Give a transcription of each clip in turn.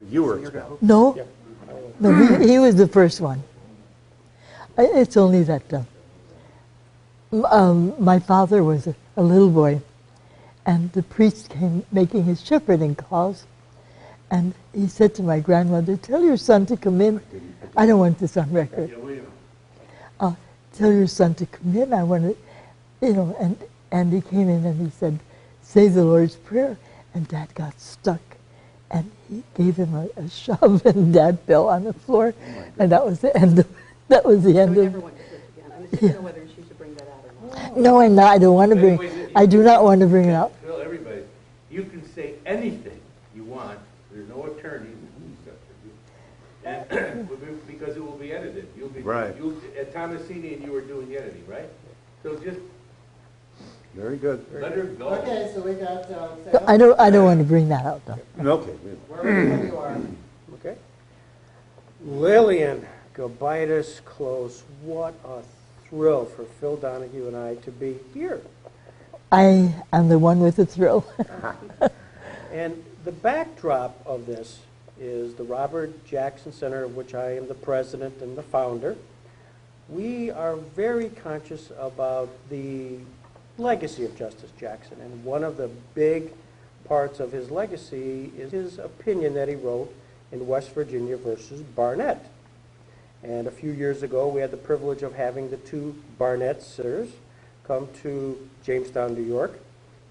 You were a scout. No, Yeah. no, he was the first one. It's only that my father was a little boy, and the priest came making his shepherding calls, and he said to my grandmother, "Tell your son to come in." I don't want this on record. Tell your son to come in. I want to, and he came in and he said, "Say the Lord's Prayer," and Dad got stuck. And he gave him a shove, and Dad fell on the floor, and that was the end of. That was the end So we of. never went to church again. I just don't know whether she should bring that out or not. No, and I don't want to bring. I do not want to bring it up. Tell everybody, you can say anything you want. There's no attorney, and because it will be edited. You'll be Right. At Thomasini, and you were doing the editing, right? So just Very good. let her go. Okay, so we got Sam. I don't want to bring that out though. Okay. Wherever you are. Okay. Lillian Gobitas close. What a thrill for Phil Donahue and I to be here. I am the one with the thrill. And the backdrop of this is the Robert Jackson Center, of which I am the president and the founder. We are very conscious about the legacy of Justice Jackson, and one of the big parts of his legacy is his opinion that he wrote in West Virginia versus Barnett. And a few years ago, we had the privilege of having the two Barnett sitters come to Jamestown, New York,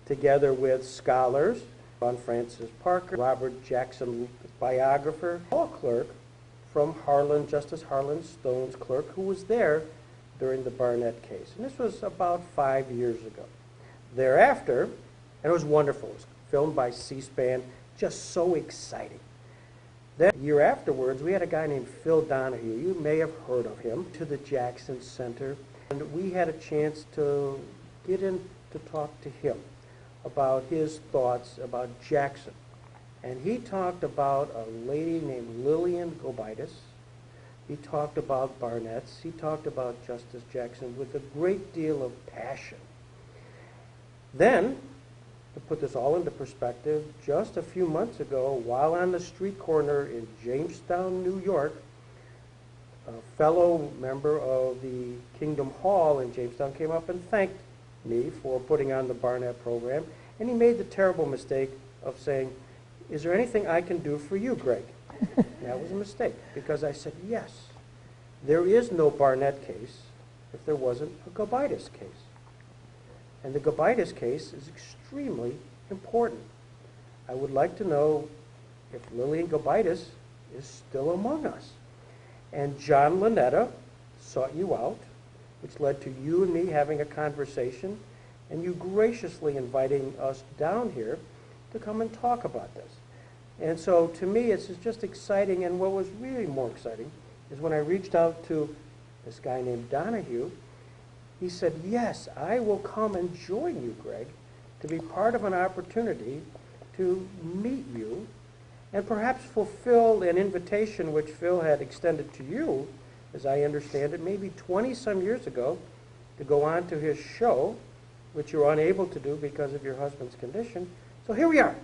together with scholars, John Francis Parker, Robert Jackson biographer, law clerk from Harlan, Justice Harlan Stone's clerk, who was there during the Barnett case. And this was about 5 years ago. Thereafter, and it was wonderful, it was filmed by C-SPAN, just so exciting. That year afterwards, we had a guy named Phil Donahue. You may have heard of him, to the Jackson Center. And we had a chance to get in to talk to him about his thoughts about Jackson. And he talked about a lady named Lillian Gobitas. He talked about Barnett's. He talked about Justice Jackson with a great deal of passion. Then, to put this all into perspective, just a few months ago, while on the street corner in Jamestown, New York, a fellow member of the Kingdom Hall in Jamestown came up and thanked me for putting on the Barnett program, and he made the terrible mistake of saying, "Is there anything I can do for you, Greg?" That was a mistake, because I said, yes, there is no Barnett case if there wasn't a Gobitas case. And the Gobitas case is extremely important. I would like to know if Lillian Gobitas is still among us. And John Lanetta sought you out, which led to you and me having a conversation, and you graciously inviting us down here to come and talk about this. And so to me, it's just exciting, and what was really more exciting is when I reached out to this guy named Donahue. He said, yes, I will come and join you, Greg, to be part of an opportunity to meet you and perhaps fulfill an invitation which Phil had extended to you, as I understand it, maybe 20-some years ago, to go on to his show, which you were unable to do because of your husband's condition. So here we are,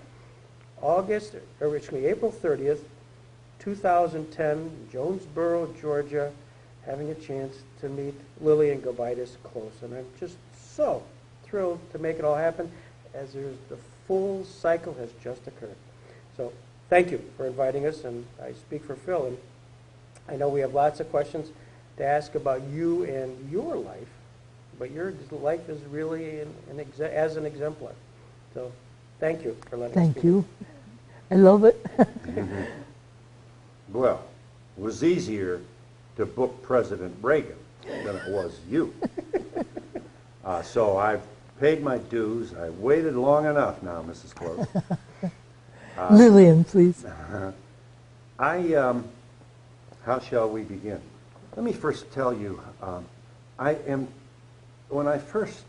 April 30th, 2010, Jonesboro, Georgia, having a chance to meet Lillian Gobitas close. And I'm just so thrilled to make it all happen, as the full cycle has just occurred. So thank you for inviting us, and I speak for Phil. And I know we have lots of questions to ask about you and your life, but your life is really as an exemplar. So thank you for letting us Thank speak. you. I love it. Well, it was easier to book President Reagan than it was you. So I've paid my dues. I waited long enough now, Mrs. Close. Lillian, please. How shall we begin? Let me first tell you, when I first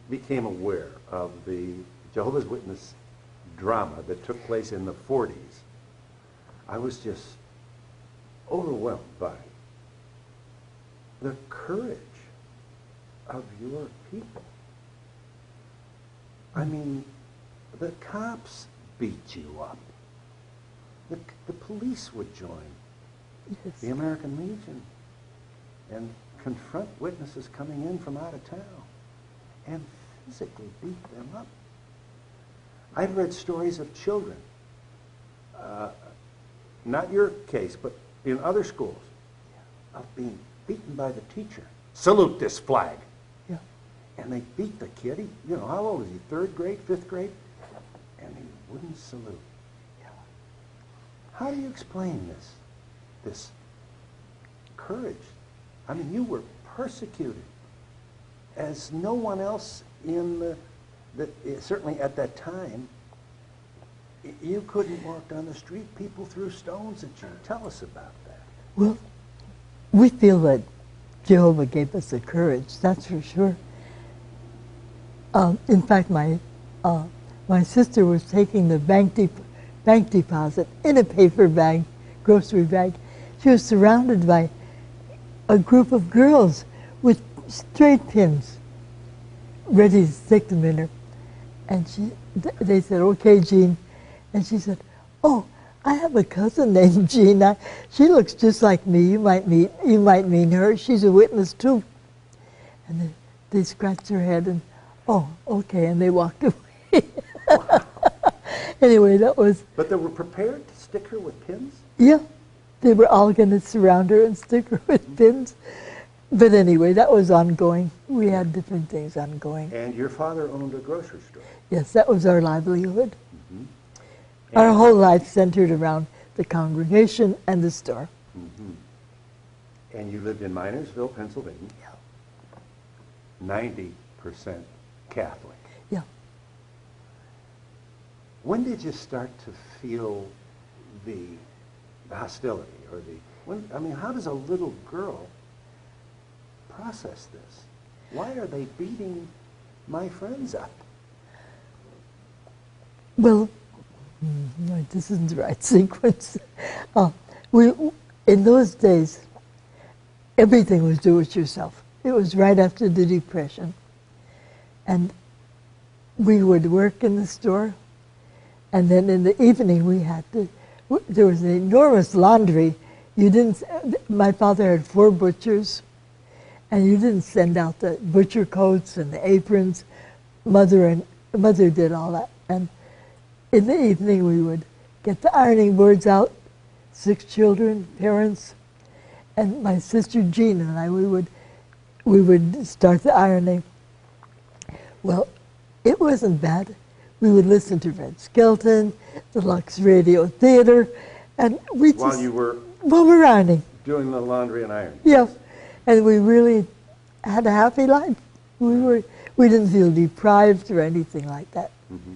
became aware of the Jehovah's Witness drama that took place in the 40s, I was just overwhelmed by the courage of your people. I mean, the cops beat you up. the police would join Yes. the American Legion and confront witnesses coming in from out of town and physically beat them up. I've read stories of children, not your case, but in other schools, of being beaten by the teacher. Salute this flag. Yeah. And they beat the kid. You know, how old is he? 3rd grade, 5th grade? And he wouldn't salute. Yeah. How do you explain this courage? I mean, you were persecuted as no one else in certainly at that time. You couldn't walk down the street. People threw stones at you. Tell us about that. Well, we feel that Jehovah gave us the courage, that's for sure. In fact, my sister was taking the bank deposit in a paper bag, grocery bag. She was surrounded by a group of girls with straight pins ready to stick them in her. And they said, "Okay, Jean." And she said, "Oh, I have a cousin named Gina. She looks just like me. You might meet her. She's a witness too." And they scratched her head and, "Oh, okay," and they walked away. Anyway, that was... But they were prepared to stick her with pins? Yeah, they were all going to surround her and stick her with pins. But anyway, that was ongoing. We had different things ongoing. And your father owned a grocery store? Yes, that was our livelihood. Mm-hmm. Our whole life centered around the congregation and the store. Mm-hmm. And you lived in Minersville, Pennsylvania. Yeah. 90% Catholic. Yeah. When did you start to feel the hostility or I mean, how does a little girl process this? Why are they beating my friends up? Well, no, this isn't the right sequence. In those days, everything was do it yourself. It was right after the Depression. And we would work in the store, and then in the evening there was an enormous laundry. My father had 4 butchers, and you didn't send out the butcher coats and the aprons. Mother did all that. And in the evening we would get the ironing boards out, 6 children, parents, and my sister Jean and I, we would start the ironing. Well, it wasn't bad. We would listen to Red Skelton, the Lux Radio Theater, and While you were while we're ironing. doing the laundry and ironing? Yeah, and we really had a happy life. We didn't feel deprived or anything like that. Mm-hmm.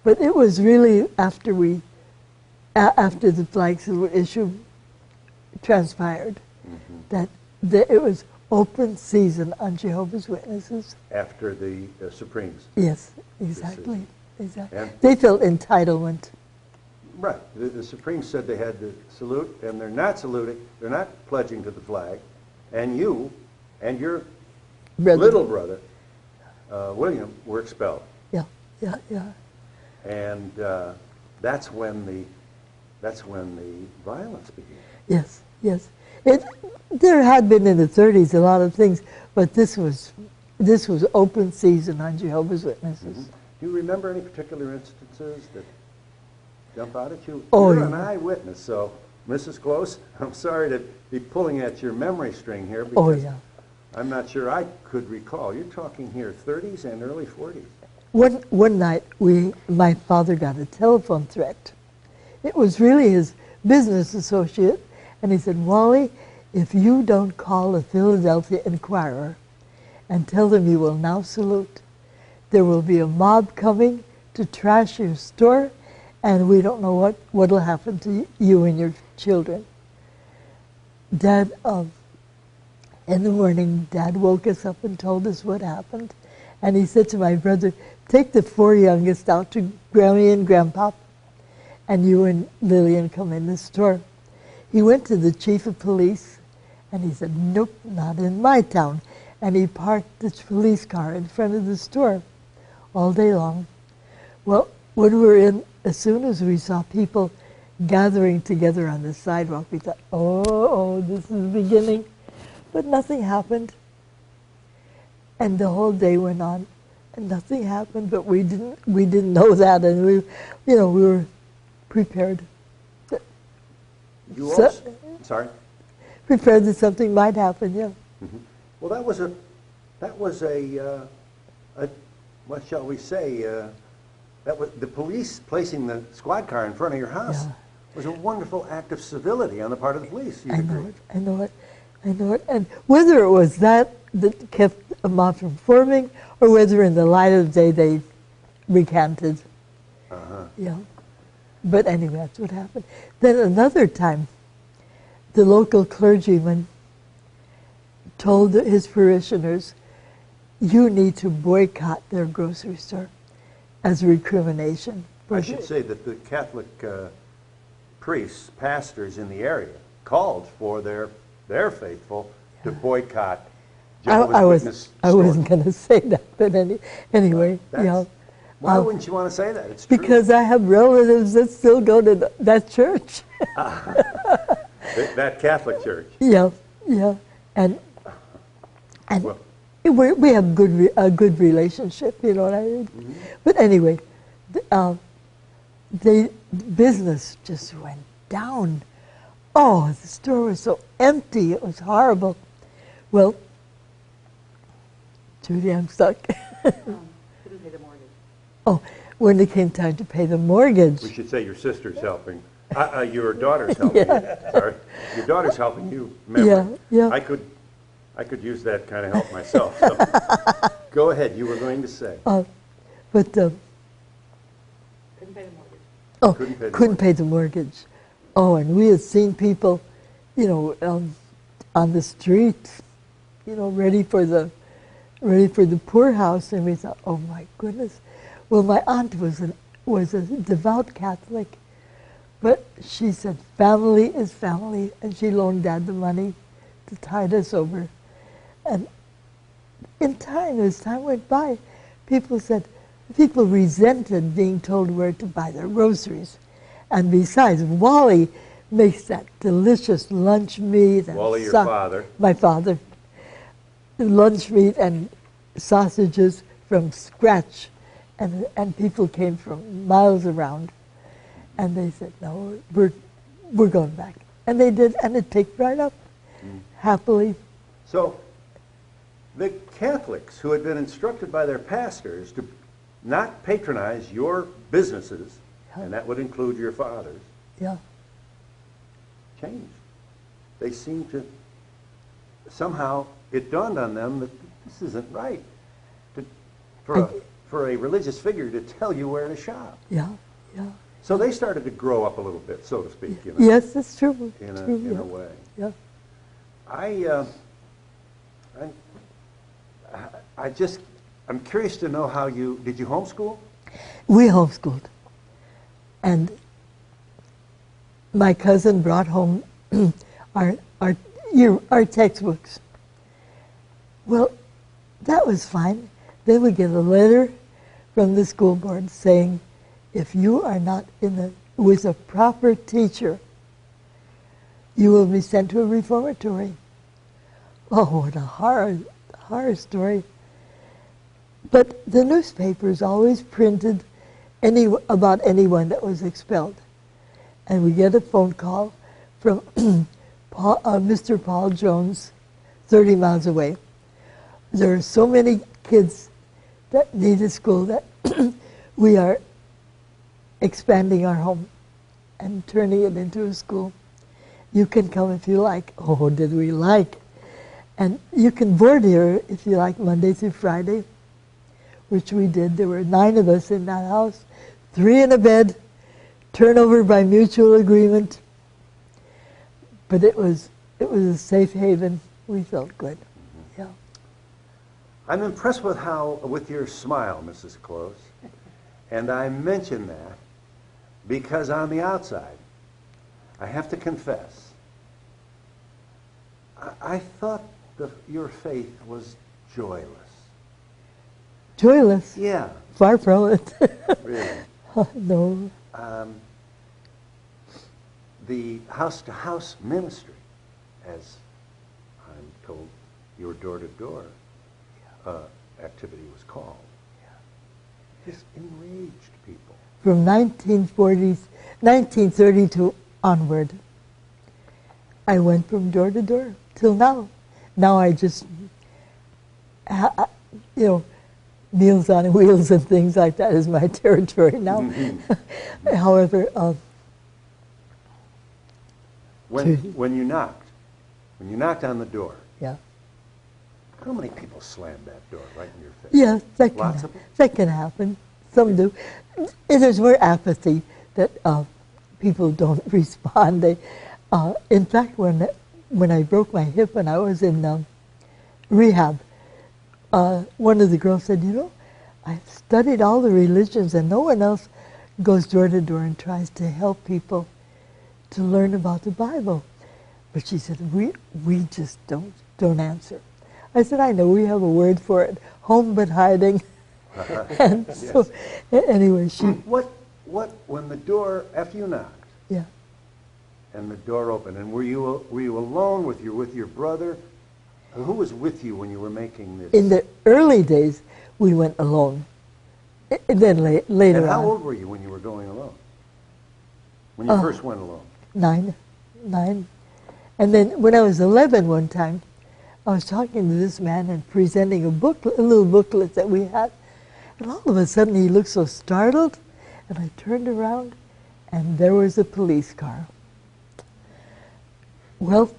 But it was really after the flags issue transpired that it was open season on Jehovah's Witnesses. After the Supremes. Yes, exactly. Exactly. And- They felt entitlement. Right. The Supremes said they had to salute, and they're not saluting, they're not pledging to the flag, and you and your little brother, William, were expelled. Yeah. And that's when the violence began. Yes. There had been in the 30s a lot of things, but this was open season on Jehovah's Witnesses. Mm-hmm. Do you remember any particular instances that jump out at you? Oh, You're an yeah. eyewitness, so Mrs. Close, I'm sorry to be pulling at your memory string here Oh, because yeah. I'm not sure I could recall. You're talking here 30s and early 40s. One night, my father got a telephone threat. It was really his business associate, and he said, "Wally, if you don't call the Philadelphia Inquirer and tell them you will now salute, there will be a mob coming to trash your store, and we don't know what will happen to you and your children." Dad, in the morning, Dad woke us up and told us what happened. And he said to my brother, "Take the 4 youngest out to Grammy and Grandpop, and you and Lillian come in the store." He went to the chief of police, and he said, "Nope, not in my town." And he parked the police car in front of the store all day long. Well, when we were in, as soon as we saw people gathering together on the sidewalk. We thought, oh, this is the beginning. But nothing happened. And the whole day went on, and nothing happened. But we didn't know that, and we were prepared. You also, sorry? Prepared that something might happen. Yeah. Mm-hmm. Well, that was a what shall we say? That was the police placing the squad car in front of your house. Yeah. Was a wonderful act of civility on the part of the police. I know it. And whether it was that kept a mob from forming, or whether in the light of day they recanted. Yeah. But anyway, that's what happened. Then another time, the local clergyman told his parishioners, "You need to boycott their grocery store," as a recrimination. I should say that the Catholic priests, pastors in the area, called for their faithful to boycott Jehovah's Witness I wasn't going to say that, but anyway, yeah. Why wouldn't you want to say that? It's true. Because I have relatives that still go to that church. That Catholic church. Yeah, and Well, we have a good relationship, you know what I mean? Mm-hmm. But anyway, the business just went down. Oh, the store was so empty. It was horrible. Well, Judy, I'm stuck. Couldn't pay the mortgage. Oh, when it came time to pay the mortgage. we should say your sister's helping. Your daughter's helping you. Sorry. Your daughter's helping you. Remember, Yeah. I could use that kind of help myself. So. Go ahead. You were going to say. But Couldn't pay the mortgage. oh, Couldn't pay the the mortgage. Oh, and we had seen people, on the street, ready for the poorhouse, and we thought, oh my goodness. Well, my aunt was a devout Catholic, but she said family is family, and she loaned Dad the money to tide us over. And as time went by, people resented being told where to buy their groceries. And besides, Wally makes that delicious lunch meat. And Wally, your father. My father. Lunch meat and sausages from scratch. And people came from miles around. And they said, no, we're going back. And they did, and it picked right up, happily. So, the Catholics who had been instructed by their pastors to not patronize your businesses, and that would include your father's, Yeah. changed. They seemed to, somehow, it dawned on them that this isn't right for a religious figure to tell you where to shop. Yeah. So they started to grow up a little bit, so to speak. Yes, it's true. In True, a way. Yeah. I'm curious to know how did you homeschool? We homeschooled. And my cousin brought home our textbooks. Well, that was fine. Then we get a letter from the school board saying, if you are not with a proper teacher, you will be sent to a reformatory. Oh, what a horror story. But the newspapers always printed about anyone that was expelled. And we get a phone call from Mr. Paul Jones, 30 miles away. There are so many kids that need a school that we are expanding our home and turning it into a school. You can come if you like. Oh, did we like? And you can board here if you like, Monday through Friday, which we did. There were 9 of us in that house, 3 in a bed, turnover by mutual agreement. But it was a safe haven. We felt good. Yeah. I'm impressed with your smile, Mrs. Close. And I mention that because on the outside, I have to confess, I thought your faith was joyless. Joyless? Yeah. Far from it. Really. No. the house-to-house ministry, as I'm told your door-to-door activity was called, just enraged people. From 1930 to onward, I went from door to door till now. Now I just, Meals on Wheels and things like that is my territory now. However, when you knocked on the door, yeah. how many people slammed that door right in your face? Yeah, Lots of them? that can happen. Some do. There's more apathy that people don't respond. In fact, when I broke my hip and I was in rehab, one of the girls said, I've studied all the religions and no one else goes door to door and tries to help people to learn about the Bible. But she said, we just don't answer. I said, I know, we have a word for it, home but hiding. And so, anyway, when the door, after you knocked, yeah. and the door opened, and were you alone with your brother? Who was with you when you were making this? In the early days, we went alone. And then later And how on. old were you when you were going alone? When you first went alone? 9. And then when I was 11 one time, I was talking to this man and presenting a little booklet that we had. And all of a sudden he looked so startled, and I turned around, and there was a police car. Well,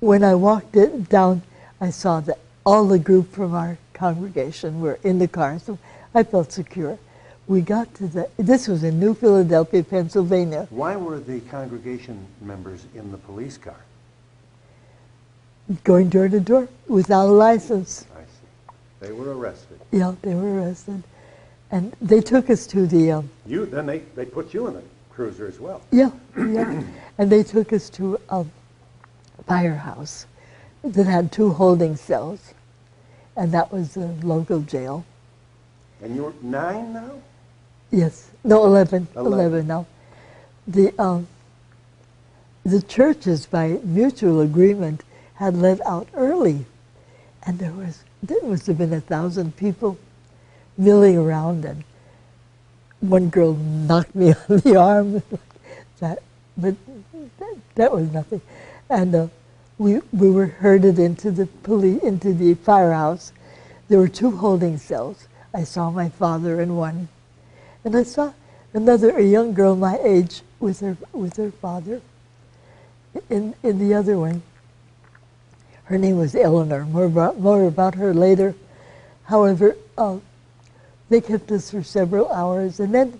when I walked down, I saw that all the group from our congregation were in the car, so I felt secure. We got to this was in New Philadelphia, Pennsylvania. Why were the congregation members in the police car? Going door to door without a license. I see. They were arrested. Yeah, they were arrested. And they took us to the... Then they put you in the cruiser as well. Yeah. And they took us to a firehouse that had 2 holding cells. And that was the local jail. And you were 9 now? Yes. No, 11. 11 now. The churches, by mutual agreement, had let out early. And there must have been 1,000 people milling around, and one girl knocked me on the arm. But that was nothing. And we were herded into the firehouse. There were 2 holding cells. I saw my father in one, and I saw a young girl my age with her father in the other one. Her name was Eleanor. More about her later. However, they kept us for several hours, and then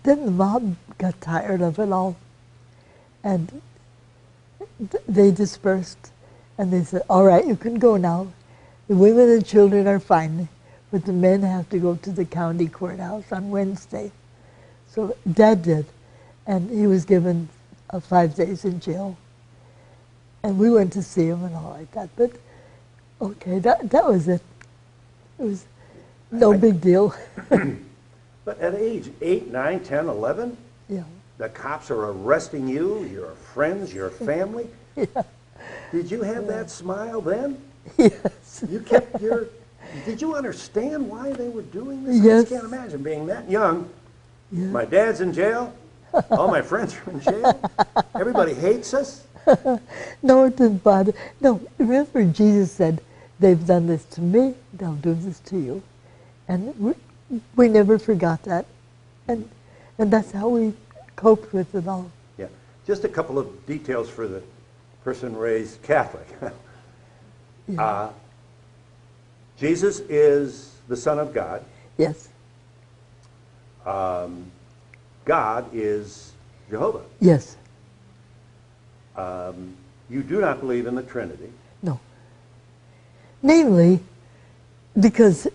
the mob got tired of it all, and they dispersed, and they said, "All right, you can go now. The women and children are fine, but the men have to go to the county courthouse on Wednesday." So Dad did, and he was given 5 days in jail. And we went to see him and all like that. But, okay, that was it. It was no big deal. But at age 8, 9, 10, 11, Yeah. the cops are arresting you, your friends, your family. Yeah. Did you have that smile then? Yes. You kept did you understand why they were doing this? Yes. I just can't imagine being that young. Yeah. My dad's in jail. All my friends are in jail. Everybody hates us. No, it didn't bother. No, remember Jesus said, "They've done this to me, they'll do this to you." And we never forgot that. And that's how we coped with it all. Yeah. Just a couple of details for the person raised Catholic. Yeah. Jesus is the Son of God. Yes. God is Jehovah. Yes. You do not believe in the Trinity. No. Namely, because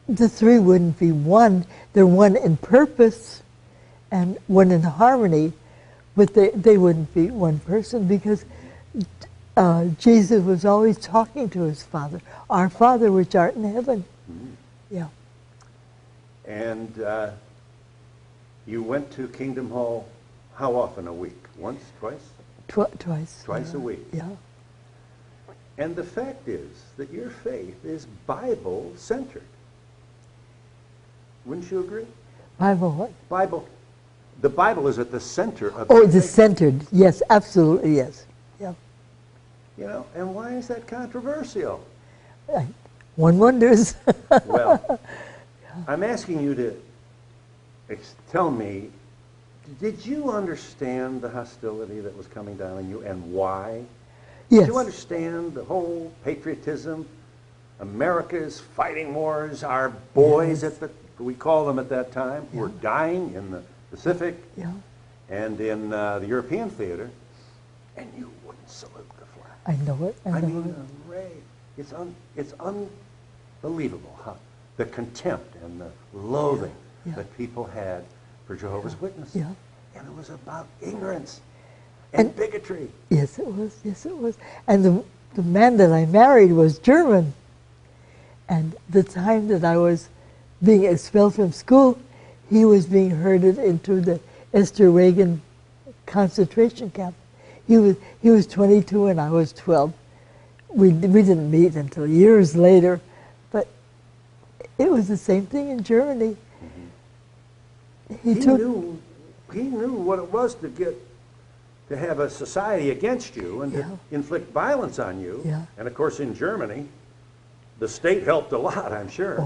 the 3 wouldn't be one. They're one in purpose and one in harmony, but they wouldn't be one person, because Jesus was always talking to his Father, "Our Father which art in heaven." Mm-hmm. Yeah. And You went to Kingdom Hall how often a week? Once, twice? Twice. Twice a week. Yeah. And the fact is that your faith is Bible-centered. Wouldn't you agree? Bible what? Bible. The Bible is at the center of Oh, your the faith. centered. Yes, absolutely, yes. Yeah. You know, and why is that controversial? One wonders. Well, I'm asking you to tell me, did you understand the hostility that was coming down on you and why? Yes. Did you understand the whole patriotism? America's fighting wars, our boys we call them at that time, were dying in the Pacific Yeah. and in the European theater, and you wouldn't salute the flag. I know it. I know mean, it. Ray, it's unbelievable how the contempt and the loathing that people had for Jehovah's Witnesses. Yeah. And it was about ignorance and bigotry. Yes, it was. Yes, it was. And the man that I married was German. And the time that I was being expelled from school, he was being herded into the Esther Reagan concentration camp. He was 22 and I was 12. We didn't meet until years later, but it was the same thing in Germany. He knew what it was to have a society against you and to inflict violence on you. Yeah. And of course, in Germany, the state helped a lot, I'm sure.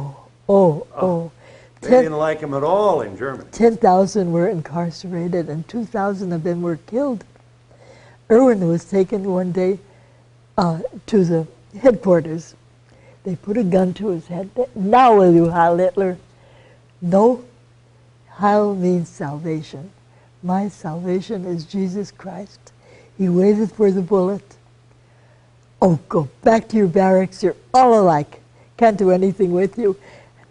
They didn't like him at all in Germany. 10,000 were incarcerated and 2,000 of them were killed. Erwin was taken one day to the headquarters. They put a gun to his head. Now will you, Heil Hitler? No, Heil means salvation. My salvation is Jesus Christ. He waited for the bullet. Oh, go back to your barracks. You're all alike. Can't do anything with you.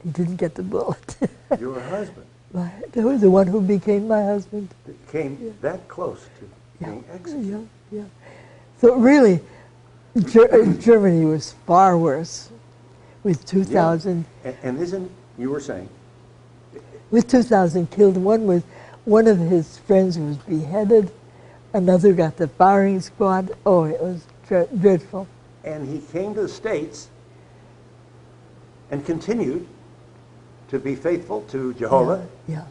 He didn't get the bullet. Your husband That was the one who became my husband. came that close to being executed. Yeah. So really, Germany was far worse with 2,000. And isn't, you were saying? With 2,000 killed, one of his friends was beheaded, another got the firing squad. Oh, it was dreadful. And he came to the States and continued to be faithful to Jehovah Yeah.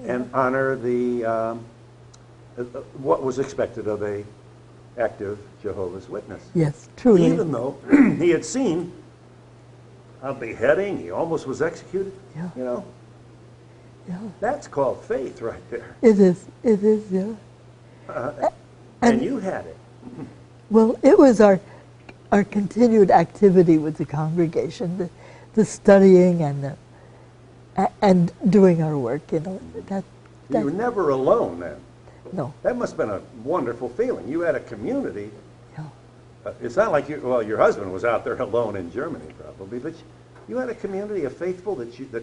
and honor the what was expected of a active Jehovah's Witness. Yes, truly. Even though he had seen a beheading, he almost was executed. Yeah. You know, Yeah. that's called faith right there. It is, yeah. And you had it. Well, it was our continued activity with the congregation, the studying and doing our work, you know. You were never alone then. No. That must have been a wonderful feeling. You had a community. Yeah. It's not like your husband was out there alone in Germany probably, but you had a community of faithful you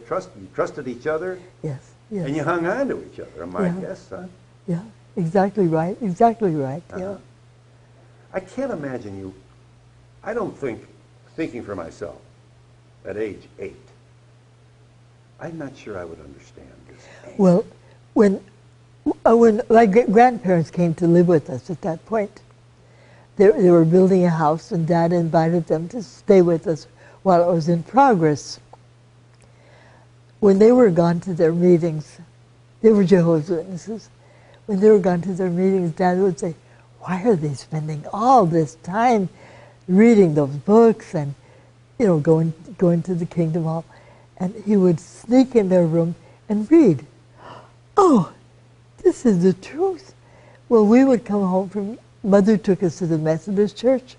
trusted each other. Yes. And you hung on to each other, I might guess, huh? Yeah, exactly right, yeah. I can't imagine you, I don't thinking for myself, at age 8, I'm not sure I would understand this. Well, when my grandparents came to live with us at that point, they were building a house and Dad invited them to stay with us while it was in progress. When they were gone to their meetings, they were Jehovah's Witnesses. When they were gone to their meetings, Dad would say, why are they spending all this time reading those books and, going to the Kingdom Hall? And he would sneak in their room and read. Oh, this is the truth. Well, we would come home Mother took us to the Methodist church,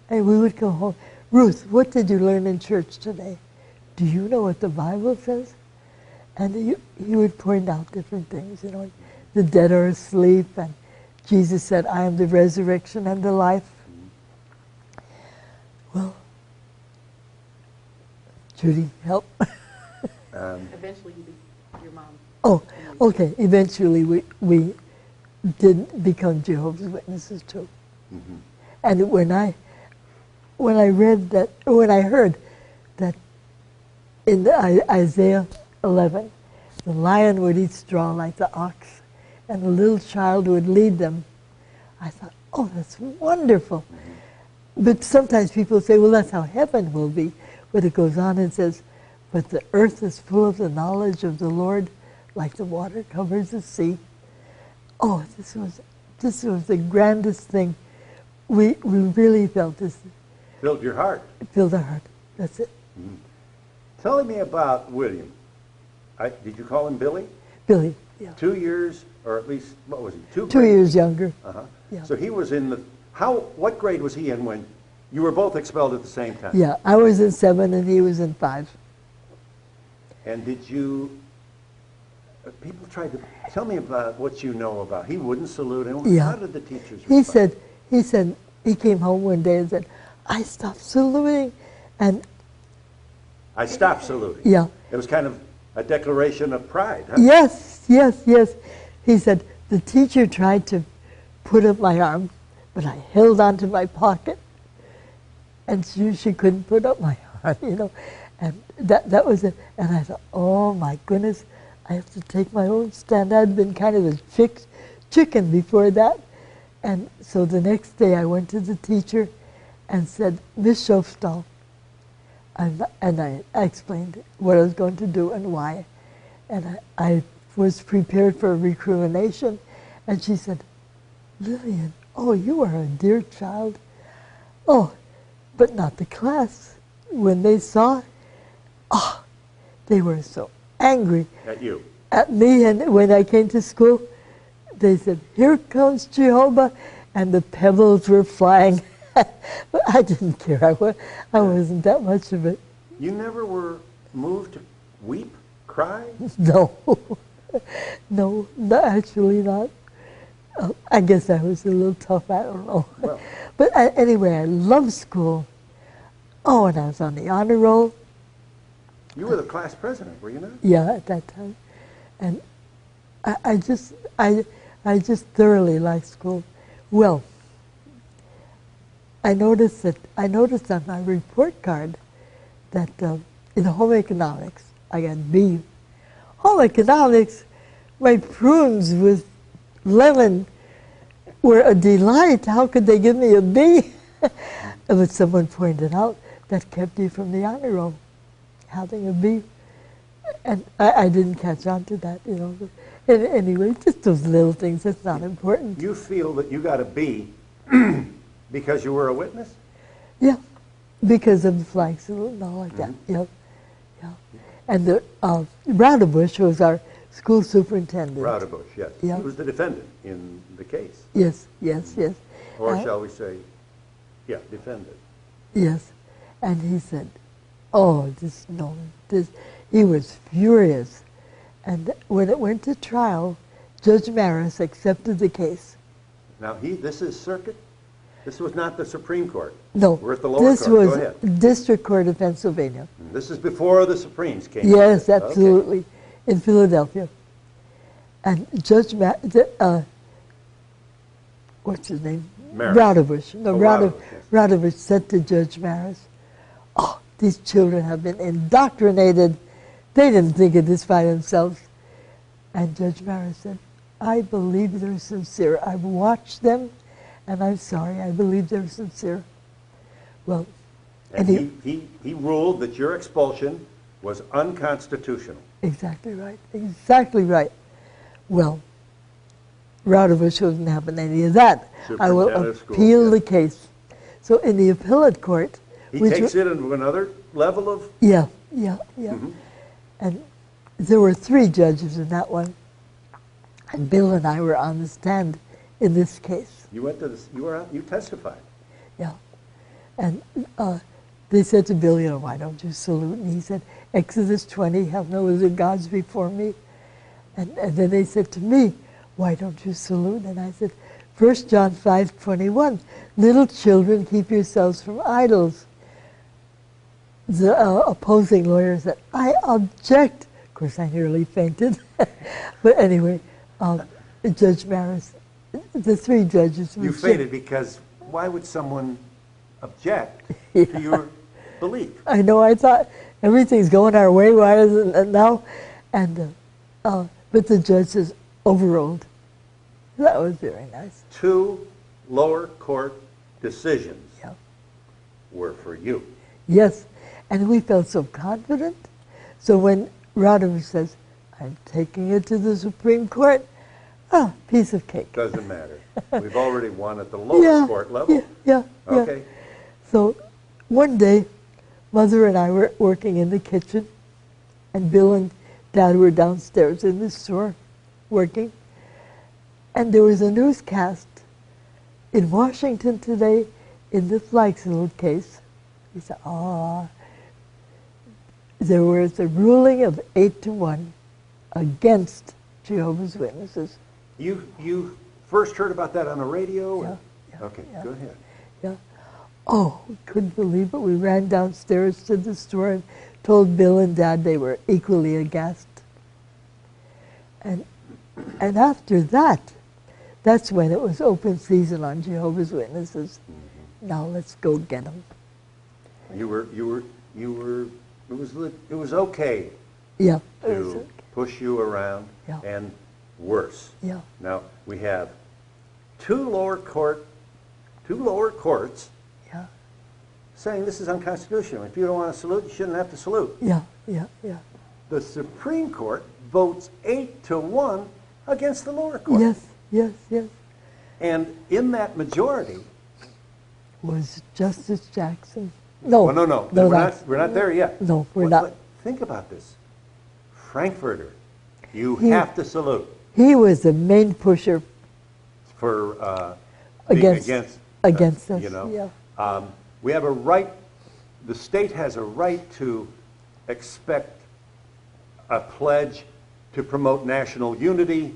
and we would come home. Ruth, what did you learn in church today? Do you know what the Bible says? And he would point out different things, the dead are asleep, and Jesus said, I am the resurrection and the life. Well, Judy, help. Eventually, your mom. Oh, okay. Eventually, we did become Jehovah's Witnesses too. Mm-hmm. And when I heard that in Isaiah 11, the lion would eat straw like the ox, and the little child would lead them. I thought, oh, that's wonderful. But sometimes people say, well, that's how heaven will be. But it goes on and says, but the earth is full of the knowledge of the Lord, like the water covers the sea. Oh, this was the grandest thing. We really felt this. Filled your heart. It filled our heart. That's it. Tell me about William. Did you call him Billy? Billy, yeah. 2 years, or at least, what was he, 2 2 years younger. Uh-huh. Yeah. So he was in what grade was he in when you were both expelled at the same time? Yeah, I was in 7 and he was in 5. And did you, people tried to, tell me about what you know about, he wouldn't salute him. Yeah. How did the teachers respond? He said, he came home one day and said, I stopped saluting. And I stopped saluting. yeah. It was kind of a declaration of pride, huh? Yes, yes, yes. He said, the teacher tried to put up my arm, but I held onto my pocket, and she couldn't put up my arm, you know. And that was it. And I thought, oh my goodness, I have to take my own stand. I'd been kind of a chicken before that. And so the next day I went to the teacher and said, Miss Schofstall, and I explained what I was going to do and why. And I was prepared for a recrimination. And she said, Lillian, oh, you are a dear child. Oh, but not the class. When they saw, oh, they were so angry. At you? At me. And when I came to school, they said, here comes Jehovah. And the pebbles were flying. But I didn't care. I wasn't that much of it. You never were moved to weep, cry? No. No, actually not. I guess I was a little tough, I don't know. Well. But anyway, I loved school. Oh, and I was on the honor roll. You were the class president, were you not? Yeah, at that time. And I just thoroughly liked school. Well, I noticed on my report card that in home economics, I got B. Home economics, my prunes with lemon were a delight. How could they give me a B? But someone pointed out that kept you from the honor roll, having a B. And I didn't catch on to that, you know. And anyway, just those little things, that's not important. You feel that you got a B because you were a witness? Yeah, because of the flag salute and all like that. Yep, yeah. And the Raudebusch was our school superintendent. Raudebusch, yes. Yeah. He was the defendant in the case. Yes, yes, yes. Or shall we say, yeah, defendant. Yes, and he said, "Oh, he was furious." And when it went to trial, Judge Maris accepted the case. Now, this is circuit? This was not the Supreme Court? No, We're at the lower this court. was Go ahead. District Court of Pennsylvania. This is before the Supremes came. Yes, Okay. absolutely, in Philadelphia. And Judge what's his name? Maris. Raudebusch. No, Oh, Raudebusch, yes. Raudebusch said to Judge Maris, "Oh, these children have been indoctrinated. They didn't think of this by themselves." And Judge Maris said, "I believe they're sincere. I've watched them, and I'm sorry. I believe they're sincere." Well, And he ruled that your expulsion was unconstitutional. exactly right. Exactly right. Well, Raudebusch wasn't having any of that. I will Superintendent of schools, appeal yeah. the case. So in the appellate court, He which takes it into another level of... yeah. Mm-hmm. And there were 3 judges in that one. And Bill and I were on the stand in this case. You went to this, you testified. Yeah. And they said to Bill, "Why don't you salute?" And he said, "Exodus 20, have no other gods before me." And then they said to me, "Why don't you salute?" And I said, 1 John 5:21, little children, keep yourselves from idols. The opposing lawyer said, "I object." Of course, I nearly fainted. But anyway, Judge Maris, the 3 judges. You fainted because why would someone object Yeah. to your belief? I know, I thought everything's going our way, why isn't it now? And But the judge says overruled. That was very nice. 2 lower court decisions Yeah. were for you. Yes, and we felt so confident. So when Roderick says, I'm taking it to the Supreme Court, piece of cake. Doesn't matter. We've already won at the lower Yeah, court level. Yeah. Okay. So one day, Mother and I were working in the kitchen, and Bill and Dad were downstairs in the store working, and there was a newscast in Washington today in the Flaxfield case. We said, there was a ruling of 8-1 against Jehovah's Witnesses. You first heard about that on the radio? Yeah, Okay, yeah. go ahead. Yeah. Oh, we couldn't believe it. We ran downstairs to the store and told Bill and Dad they were equally aghast. And after that, that's when it was open season on Jehovah's Witnesses. Now let's go get them. It was okay Yeah. It was to okay. push you around, Yeah. and worse. Yeah. Now we have two lower courts Yeah. saying this is unconstitutional. If you don't want to salute, you shouldn't have to salute. Yeah. The Supreme Court votes 8-1 against the lower court. Yes. And in that majority, Was Justice Jackson? No. well, no, we're not there yet. No, we're But not. think about this. Frankfurter, you He- have to salute He was the main pusher for against us. you know. Yeah. We have a right, the state has a right to expect a pledge to promote national unity.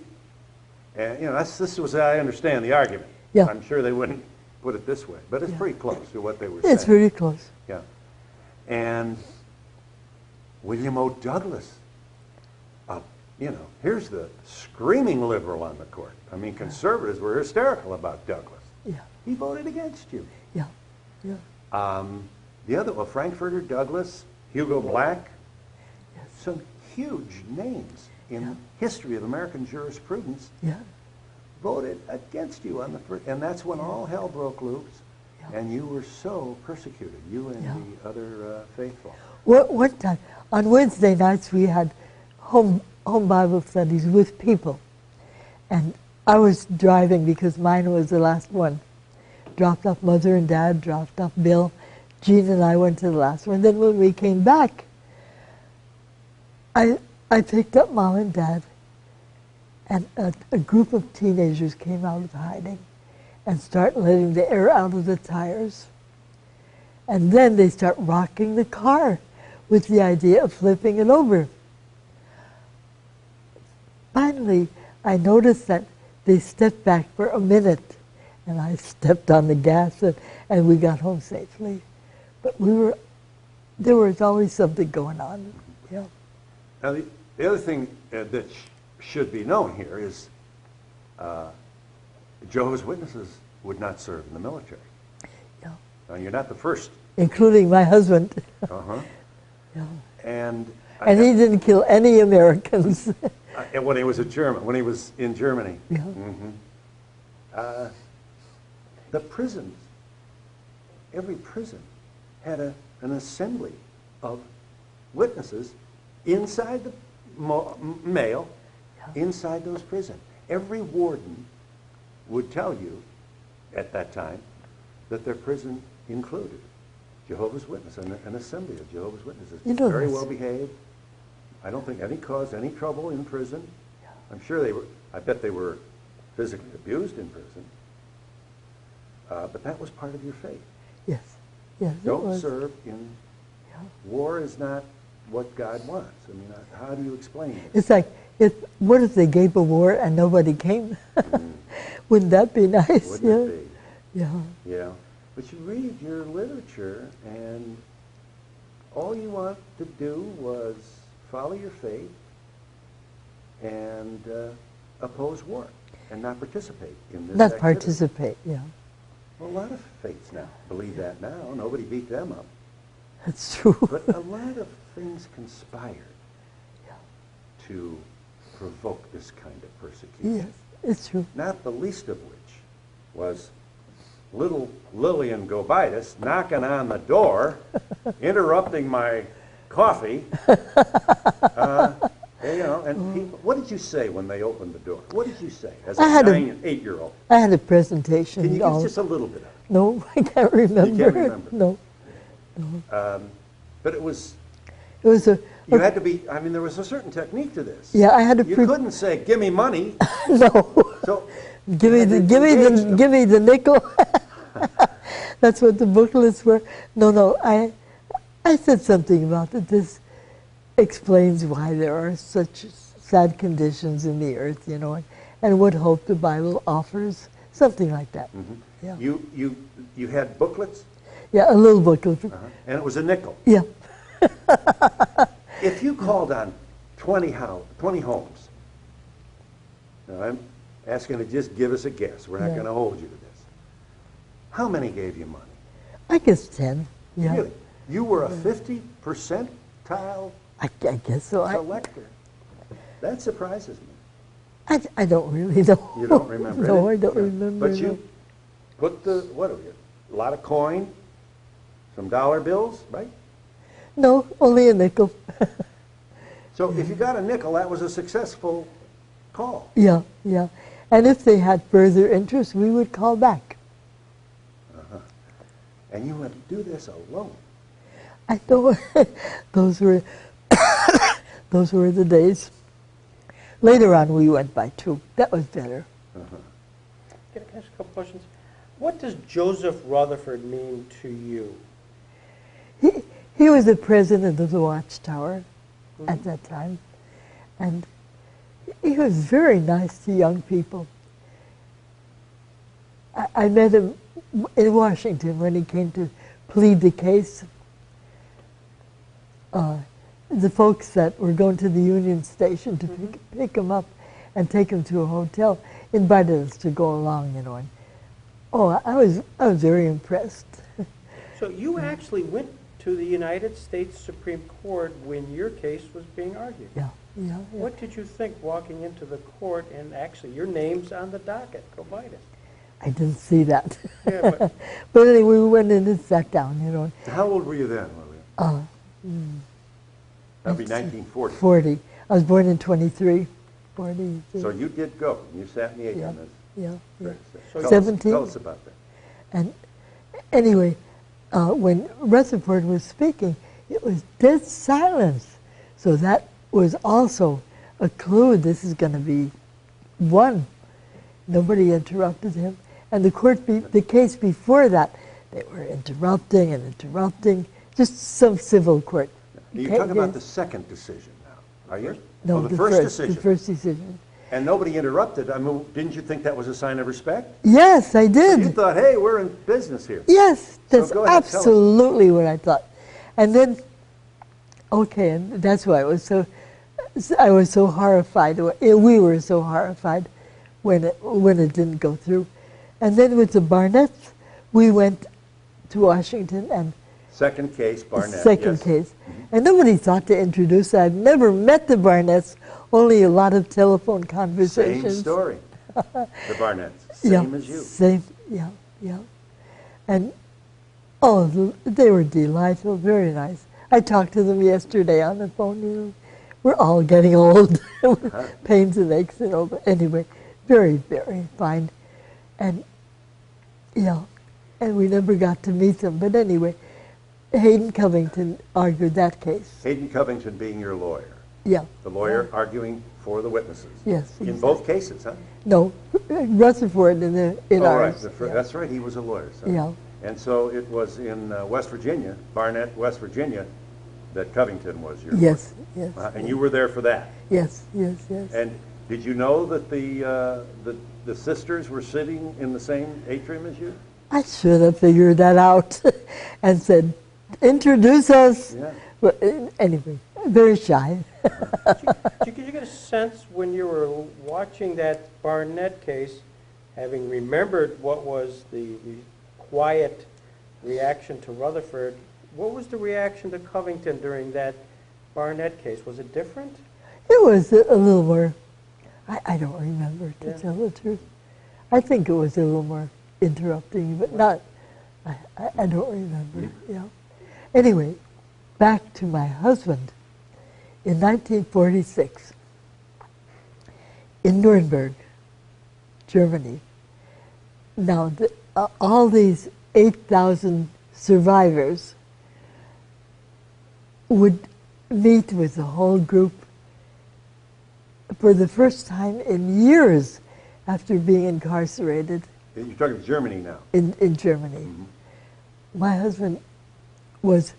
And, this was, I understand the argument. Yeah. I'm sure they wouldn't put it this way, but it's Yeah. pretty close to what they were saying. It's pretty close. Yeah. And William O. Douglas, here's the screaming liberal on the court. I mean, conservatives were hysterical about Douglas. Yeah. He voted against you. Yeah. The other, Frankfurter, Douglas, Hugo Black, Yes. some huge names in Yeah. history of American jurisprudence Yeah. voted against you on the first, and that's when all hell broke loose, Yeah. and you were so persecuted, you and Yeah. the other faithful. One time, on Wednesday nights, we had home Bible studies with people. And I was driving because mine was the last one. Dropped off Mother and Dad, dropped off Bill. Jean and I went to the last one. Then when we came back, I picked up Mom and Dad, and a group of teenagers came out of hiding and start letting the air out of the tires. And then they start rocking the car with the idea of flipping it over. Finally, I noticed that they stepped back for a minute, and I stepped on the gas, and we got home safely. But there was always something going on. Yeah. Now, the other thing that should be known here is Jehovah's Witnesses would not serve in the military. Yeah. Now, you're not the first. Including my husband. Uh-huh. Yeah. And He didn't kill any Americans. when he was in Germany. Yeah. Mm-hmm. The prisons, every prison had an assembly of witnesses inside the male, inside those prisons. Every warden would tell you at that time that their prison included Jehovah's Witnesses, an assembly of Jehovah's Witnesses. Very well behaved. I don't think any caused any trouble in prison. I'm sure I bet they were physically abused in prison. But that was part of your faith. Yes. It Don't was. serve in, war is not what God wants. I mean, how do you explain it? It's like, what if they gave a war and nobody came? Wouldn't that be nice? Wouldn't it be? Yeah. Yeah. But you read your literature, and all you want to do was follow your faith and oppose war and not participate in this Not activity. participate, yeah. Well, a lot of faiths now believe that now. Nobody beat them up. That's true. But a lot of things conspired to provoke this kind of persecution. Yes, it's true. Not the least of which was little Lillian Gobitas knocking on the door, interrupting my coffee. And people, what did you say when they opened the door? What did you say as a I had 8-year-old? I had a presentation. Can you give us just a little bit of it? No, I can't remember. You can't remember? No. But it was, It was a, you had to be, I mean, there was a certain technique to this. yeah, I had to You couldn't say, give me money. no. So Give me had the to give me engage the them. give me the nickel. That's what the booklets were. No, I said something about that. This explains why there are such sad conditions in the earth, and what hope the Bible offers. Something like that. Yeah. You had booklets, Yeah, a little booklet. and it was a nickel. Yeah. If you called on 20 homes, now I'm asking to just give us a guess. We're not Yeah. going to hold you to this. How many gave you money? I guess 10. Yeah. Really? You were a 50 percentile I guess so. selector. That surprises me. I don't really know. You don't remember? No, I don't Yeah. remember. But you put a lot of coin, some dollar bills, right? No, only a nickel. So if you got a nickel, that was a successful call. Yeah. And if they had further interest, we would call back. And you had to do this alone. I know those were those were the days. Later on, we went by 2. That was better. Can I ask a couple questions? What does Joseph Rutherford mean to you? He was the president of the Watchtower at that time, and he was very nice to young people. I met him in Washington when he came to plead the case. The folks that were going to the Union Station to pick him up and take him to a hotel invited us to go along, And, I was very impressed. So you actually went to the United States Supreme Court when your case was being argued. Yeah. What did you think walking into the court and actually your name's on the docket? Gobitas. I didn't see that. Yeah, but But anyway, we went in and sat down, How old were you then, Lillian? That'd be 1940. 40. I was born in 23. 40. So you did go. You sat in the Yeah. atrium. Yeah. Tell us- 17. Tell us about that. And anyway, when Rutherford was speaking, it was dead silence. So that was also a clue this is going to be won. Nobody interrupted him. And the case before that, they were interrupting, just some civil court. You're talking about the second decision now, are you? No, Oh, the first decision. The first decision. And nobody interrupted. I mean, didn't you think that was a sign of respect? Yes, I did. You thought, hey, we're in business here. Yes, that's go ahead, tell us. absolutely what I thought. And then, and that's why I was so horrified. We were so horrified when it didn't go through. And then with the Barnetts, we went to Washington and Second case, Barnett. second yes. case. And nobody thought to introduce. I'd never met the Barnetts, only a lot of telephone conversations. Same story. The Barnetts. Same as you. Same, yeah. And, they were delightful, very nice. I talked to them yesterday on the phone, We're all getting old, pains and aches, but anyway, very, very fine. And, and we never got to meet them. But anyway, Hayden Covington argued that case. Hayden Covington being your lawyer. Yeah. The lawyer arguing for the witnesses. Yes. In both cases, huh? No, Rutherford in ours. Right. That's right. He was a lawyer. So. Yeah. And so it was in West Virginia, Barnett, West Virginia, that Covington was your Yes, lawyer. yes. And you were there for that. Yes. And did you know that the sisters were sitting in the same atrium as you? I should have figured that out and said, introduce us. Yeah. But anyway, very shy. Did you get a sense when you were watching that Barnett case, having remembered what was the quiet reaction to Rutherford, what was the reaction to Covington during that Barnett case? Was it different? It was a little more I don't remember, to Yeah. tell the truth. I think it was a little more interrupting, but not, I don't remember, yeah. Anyway, back to my husband. In 1946, in Nuremberg, Germany, now all these 8,000 survivors would meet with the whole group for the first time in years after being incarcerated You're talking Germany now. in Germany. My husband was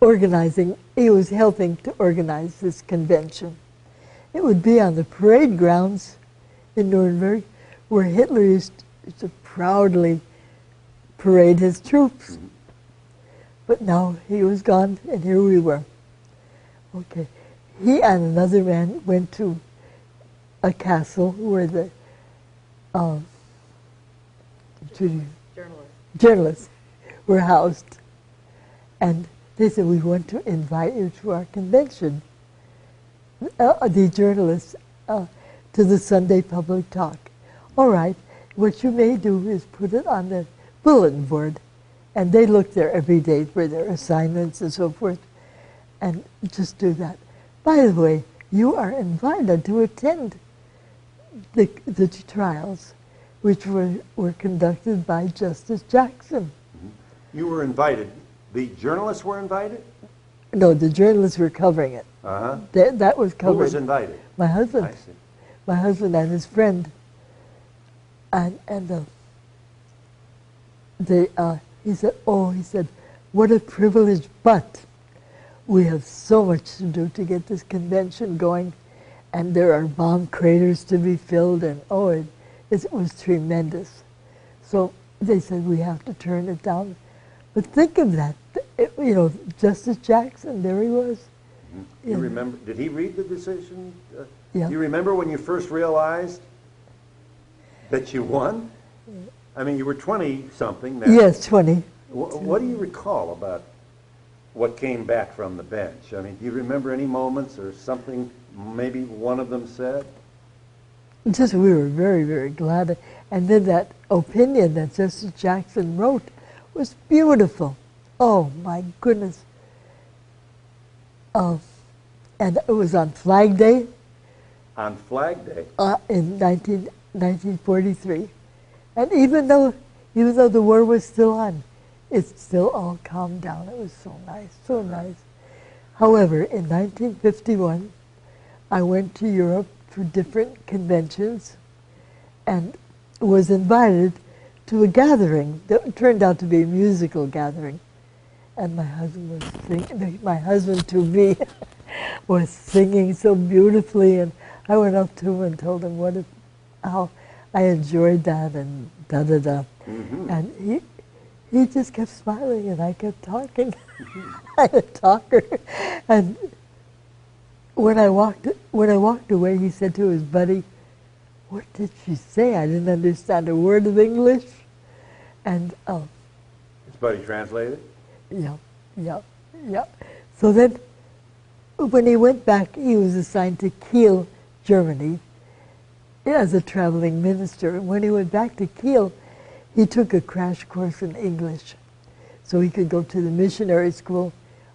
organizing, he was helping to organize this convention. It would be on the parade grounds in Nuremberg, where Hitler used to proudly parade his troops. But now he was gone, and here we were. Okay. He and another man went to a castle where the journalists were housed. And they said, we want to invite you to our convention, the journalists, to the Sunday public talk. All right, what you may do is put it on the bulletin board. And they look there every day for their assignments and so forth, and just do that. By the way, you are invited to attend the trials, which were conducted by Justice Jackson. You were invited. The journalists were invited? No, the journalists were covering it. Uh-huh. That was covered. Who was invited? My husband. I see. My husband and his friend. And he said, what a privilege, but we have so much to do to get this convention going, and there are bomb craters to be filled, and it was tremendous. So they said, we have to turn it down. But think of that, Justice Jackson, there he was. You remember, did he read the decision? Yeah. Do you remember when you first realized that you won? I mean, you were 20-something then. Yes, 20. What do you recall about what came back from the bench? I mean, do you remember any moments or something maybe one of them said? Just we were very, very glad. And then that opinion that Justice Jackson wrote was beautiful. Oh, my goodness. And it was on Flag Day. On Flag Day? In 1943. And even though the war was still on, it still all calmed down. It was so nice, so nice. However, in 1951, I went to Europe for different conventions and was invited to a gathering that turned out to be a musical gathering. And my husband was singing, my husband to me was singing so beautifully, and I went up to him and told him how I enjoyed that and da-da-da. Mm-hmm. And he just kept smiling and I kept talking. I'm a talker. And when I walked away, he said to his buddy, "What did she say? I didn't understand a word of English." And his buddy translated? Yeah. So then when he went back, he was assigned to Kiel, Germany, as a traveling minister. And when he went back to Kiel, he took a crash course in English so he could go to the missionary school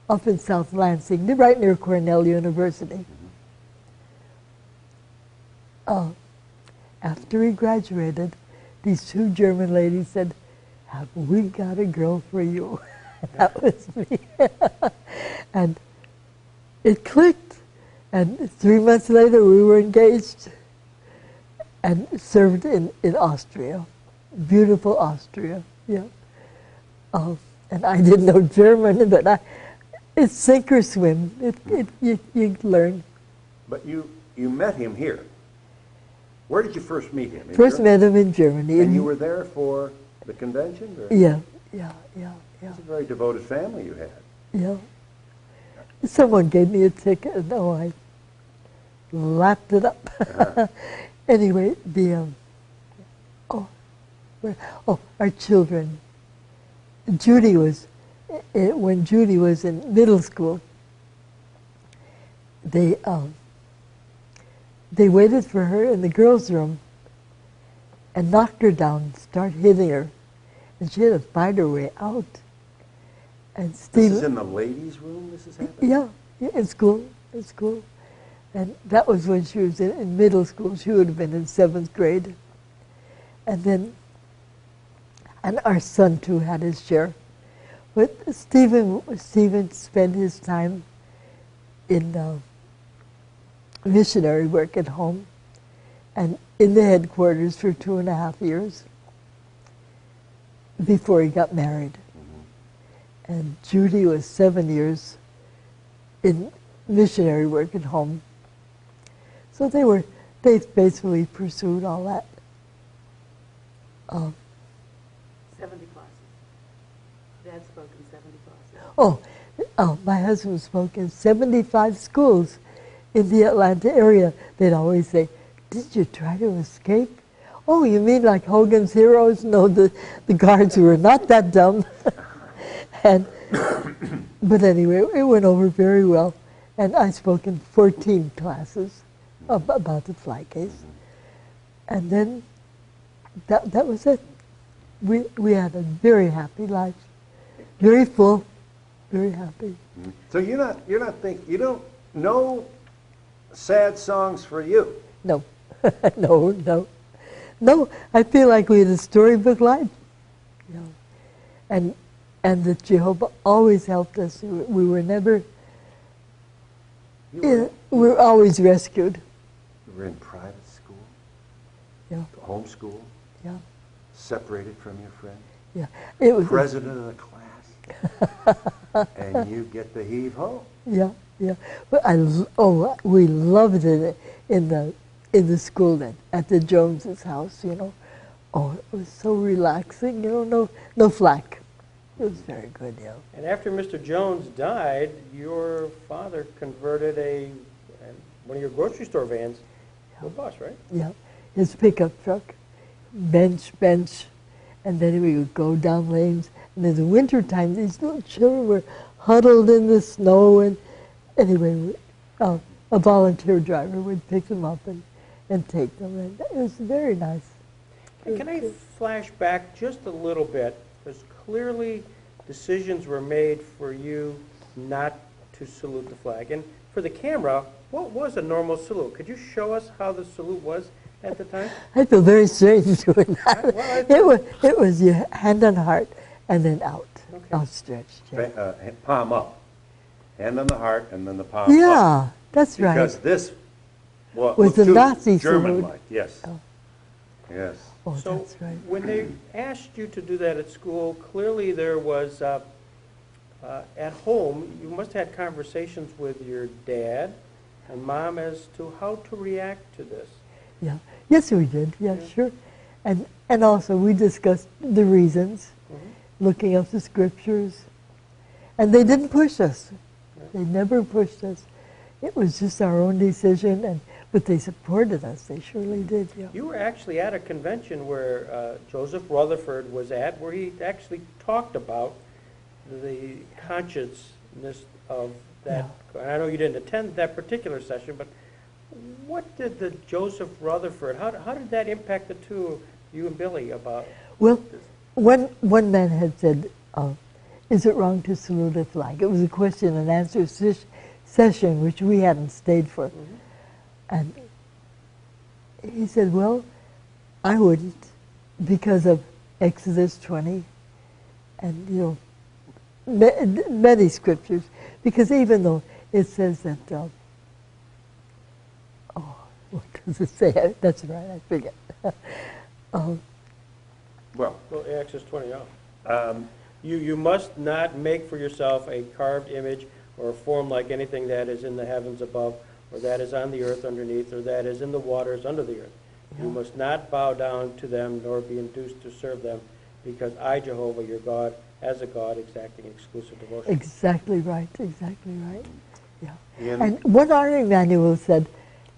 up in South Lansing, right near Cornell University. After he graduated, these two German ladies said, "Have we got a girl for you?" That was me. And it clicked. And 3 months later, we were engaged and served in Austria. Beautiful Austria, yeah. And I didn't know German, but it's sink or swim. You learn. But you met him here. Where did you first meet him? First met him in Germany. And you were there for the convention? Or? Yeah. It's a very devoted family you had. Yeah. Someone gave me a ticket, and I lapped it up. Uh-huh. Anyway, our children. Judy was, when Judy was in middle school, they waited for her in the girls' room and knocked her down, started hitting her, and she had to fight her way out. And Steve, This is in the ladies' room this is happening? yeah, in school, And that was when she was in middle school. She would have been in 7th grade. And then, and our son too had his share. But Stephen spent his time in missionary work at home and in the headquarters for 2.5 years before he got married. And Judy was 7 years in missionary work at home. So they basically pursued all that. 70 classes. Dad spoke in 70 classes. My husband spoke in 75 schools in the Atlanta area. They'd always say, "Did you try to escape?" "Oh, you mean like Hogan's Heroes?" No, the guards were not that dumb. But anyway, it went over very well. And I spoke in 14 classes about the fly case. And then that was it. We had a very happy life, very full, very happy. So you don't no sad songs for you. No, no. I feel like we had a storybook life, you know, and that Jehovah always helped us. We were never. We were always rescued. You were in private school, Yeah, homeschool, yeah, separated from your friend, yeah. It was president of the class, and you get the heave ho. yeah. But we loved it in the school then at the Joneses' house. You know, it was so relaxing. You know, no flack. It was very good. Yeah. And after Mr. Jones died, your father converted one of your grocery store vans to a bus, right? Yeah, his pickup truck, bench, and then we would go down lanes. And in the wintertime, these little children were huddled in the snow. And anyway, a volunteer driver would pick them up and take them. And it was very nice. Can I flash back just a little bit? Because clearly decisions were made for you not to salute the flag. And for the camera, what was a normal salute? Could you show us how the salute was at the time? I feel very strange doing that. Well, It was your hand on heart and then out, Okay. outstretched. Yeah, Palm up, hand on the heart, and then the palm up. yeah, that's right. Because this Was the too Nazi German-like, yes. Oh. Yes. Oh, So that's right. when they asked you to do that at school, clearly there was, at home, you must have had conversations with your dad and mom as to how to react to this. Yeah. Yes, we did. Yeah, sure. And also we discussed the reasons, looking up the scriptures, and they didn't push us. They never pushed us. It was just our own decision, but they supported us. They surely did. Yeah. You were actually at a convention where Joseph Rutherford was at, where he actually talked about the consciousness of that. And I know you didn't attend that particular session, but what did the Joseph Rutherford, how did that impact the two of you and Billy about Well, this? one man had said, is it wrong to salute a flag? It was a question and answer session, which we hadn't stayed for. And he said, well, I wouldn't, because of Exodus 20 and, you know, many scriptures. Because even though it says that, what does it say? That's right, I forget. Well, Exodus 20, You must not make for yourself a carved image or a form like anything that is in the heavens above, or that is on the earth underneath, or that is in the waters under the earth. You must not bow down to them, nor be induced to serve them, because I, Jehovah, your God, as a God, exacting exclusive devotion. Exactly right, exactly right. Yeah. Ian? And one honoring manual said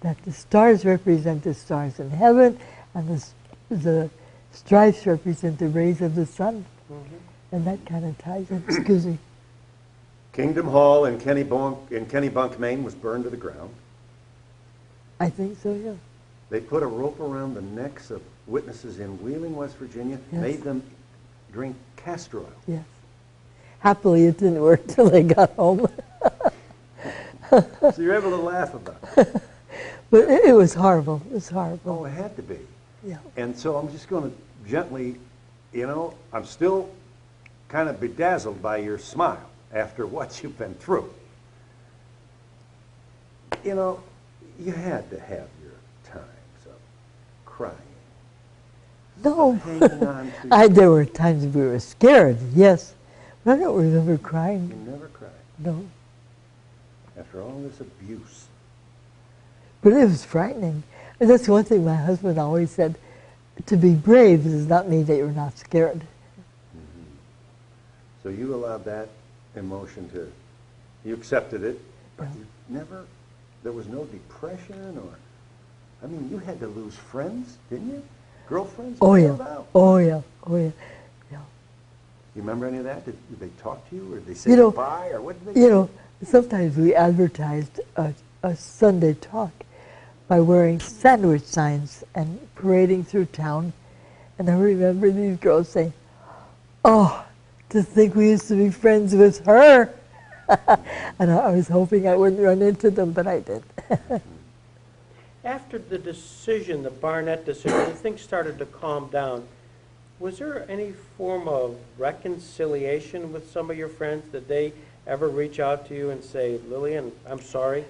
that the stars represent the stars in heaven, and the stripes represent the rays of the sun. And that kind of ties in. Excuse me. Kingdom Hall in Kennybunk, Maine was burned to the ground. I think so, yeah. They put a rope around the necks of witnesses in Wheeling, West Virginia, Yes. made them drink castor oil. Yes. Happily, it didn't work till they got home. So you're able to laugh about it. But it was horrible. It was Oh, horrible. it had to be. Yeah. And so I'm just going to gently, I'm still kind of bedazzled by your smile after what you've been through. You had to have your times of crying. No. Hanging on to There were times we were scared, yes. But I don't remember You crying. never cried No. after all this abuse. But it was frightening. And that's one thing my husband always said, to be brave does not mean that you're not scared. So you allowed that emotion you accepted it, but Yeah. you never, there was no depression you had to lose friends, didn't you? Girlfriends? Oh, You yeah. bailed out. Oh, yeah. Oh, yeah. Yeah. You remember any of that? Did they talk to you, or did they say You know- goodbye, or what did they You do? know, sometimes we advertised a Sunday talk by wearing sandwich signs and parading through town. And I remember these girls saying, "Oh, to think we used to be friends with her." And I was hoping I wouldn't run into them, but I did. After the decision, the Barnett decision, things started to calm down. Was there any form of reconciliation with some of your friends? Did they ever reach out to you and say, "Lillian, I'm sorry"?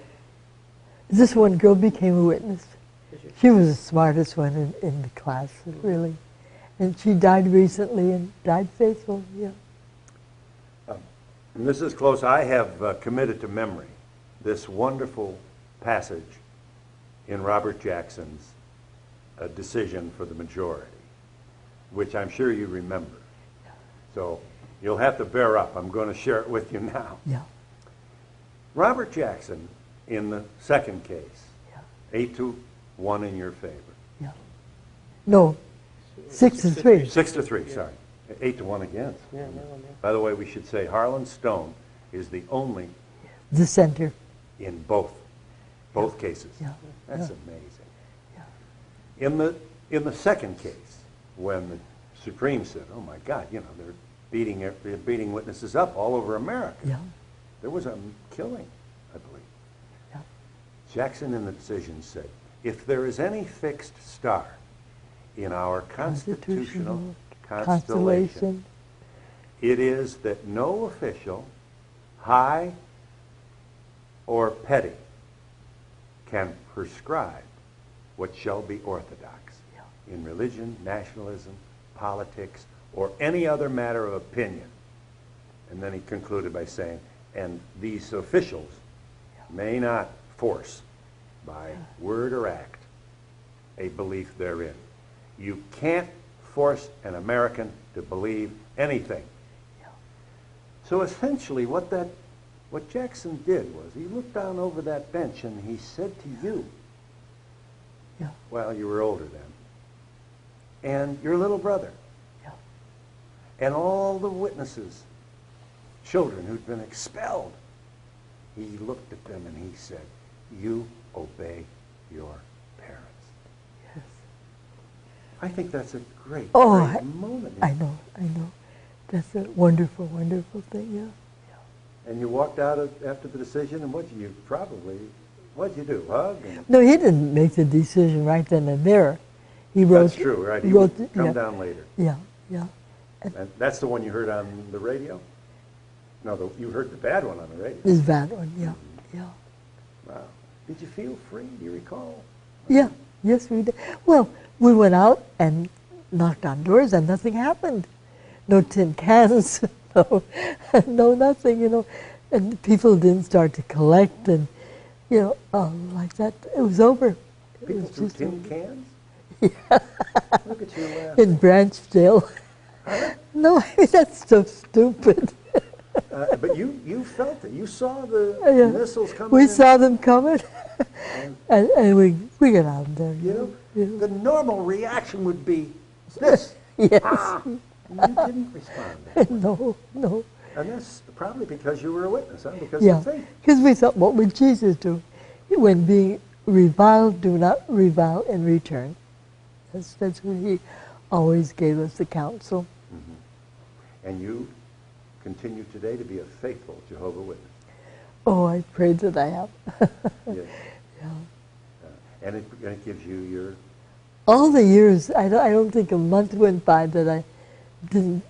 This one girl became a witness. Did you? She was the smartest one in the class, really. And she died recently and died faithful, yeah. And this is close. I have committed to memory this wonderful passage in Robert Jackson's decision for the majority, which I'm sure you remember. So you'll have to bear up. I'm going to share it with you now. Yeah, Robert Jackson, in the second case, yeah, 8-1 in your favor. yeah. No, 6-3. 6-3, sorry. 8-1 against. Yeah, no. By the way, we should say Harlan Stone is the only The center. in both cases. Yeah, That's yeah. amazing. In the second case, when the Supreme said, "Oh my God, they're beating witnesses up all over America," Yeah, there was a killing, I believe. yeah. Jackson in the decision said, "If there is any fixed star in our constitutional constellation, it is that no official, high or petty, can prescribe what shall be orthodox in religion, nationalism, politics, or any other matter of opinion." And then he concluded by saying, "And these officials may not force, by word or act, a belief therein." You can't force an American to believe anything. So essentially what Jackson did was he looked down over that bench and he said to you, Yeah. well, you were older then, and your little brother, Yeah. and all the witnesses, children who'd been expelled, he looked at them and he said, "You obey your parents." Yes. I think that's a great, Oh, great moment. I know. That's a wonderful, wonderful thing, yeah. And you walked out after the decision, and what'd you do, hug? And No, he didn't make the decision right then and there. He wrote. that's true, right? He wrote, would come yeah, down later. Yeah, yeah. And that's the one you heard on the radio? No, you heard the bad one on the radio. This bad one, yeah, yeah. Wow. Did you feel free? Do you recall? Yeah, yes, we did. Well, we went out and knocked on doors and nothing happened. No tin cans, no nothing, And people didn't start to collect and, like that. It was over. It People was threw just tin over. cans? Yeah. Look at you laughing. In Branchdale. No, I mean, that's so stupid. But you felt it. You saw the Yeah. missiles coming We in. saw them coming, and we got out there. The normal reaction would be this. Yes. Ah! You didn't respond that way. No. And that's probably because you were a witness, huh? Because Yeah, of faith. because we thought, what would Jesus do when being revile, do not revile in return. That's what he always gave us, the counsel. And you continue today to be a faithful Jehovah's Witness. Oh, I pray that I have. Yes. Yeah. And it gives you your... All the years, I don't think a month went by that I didn't,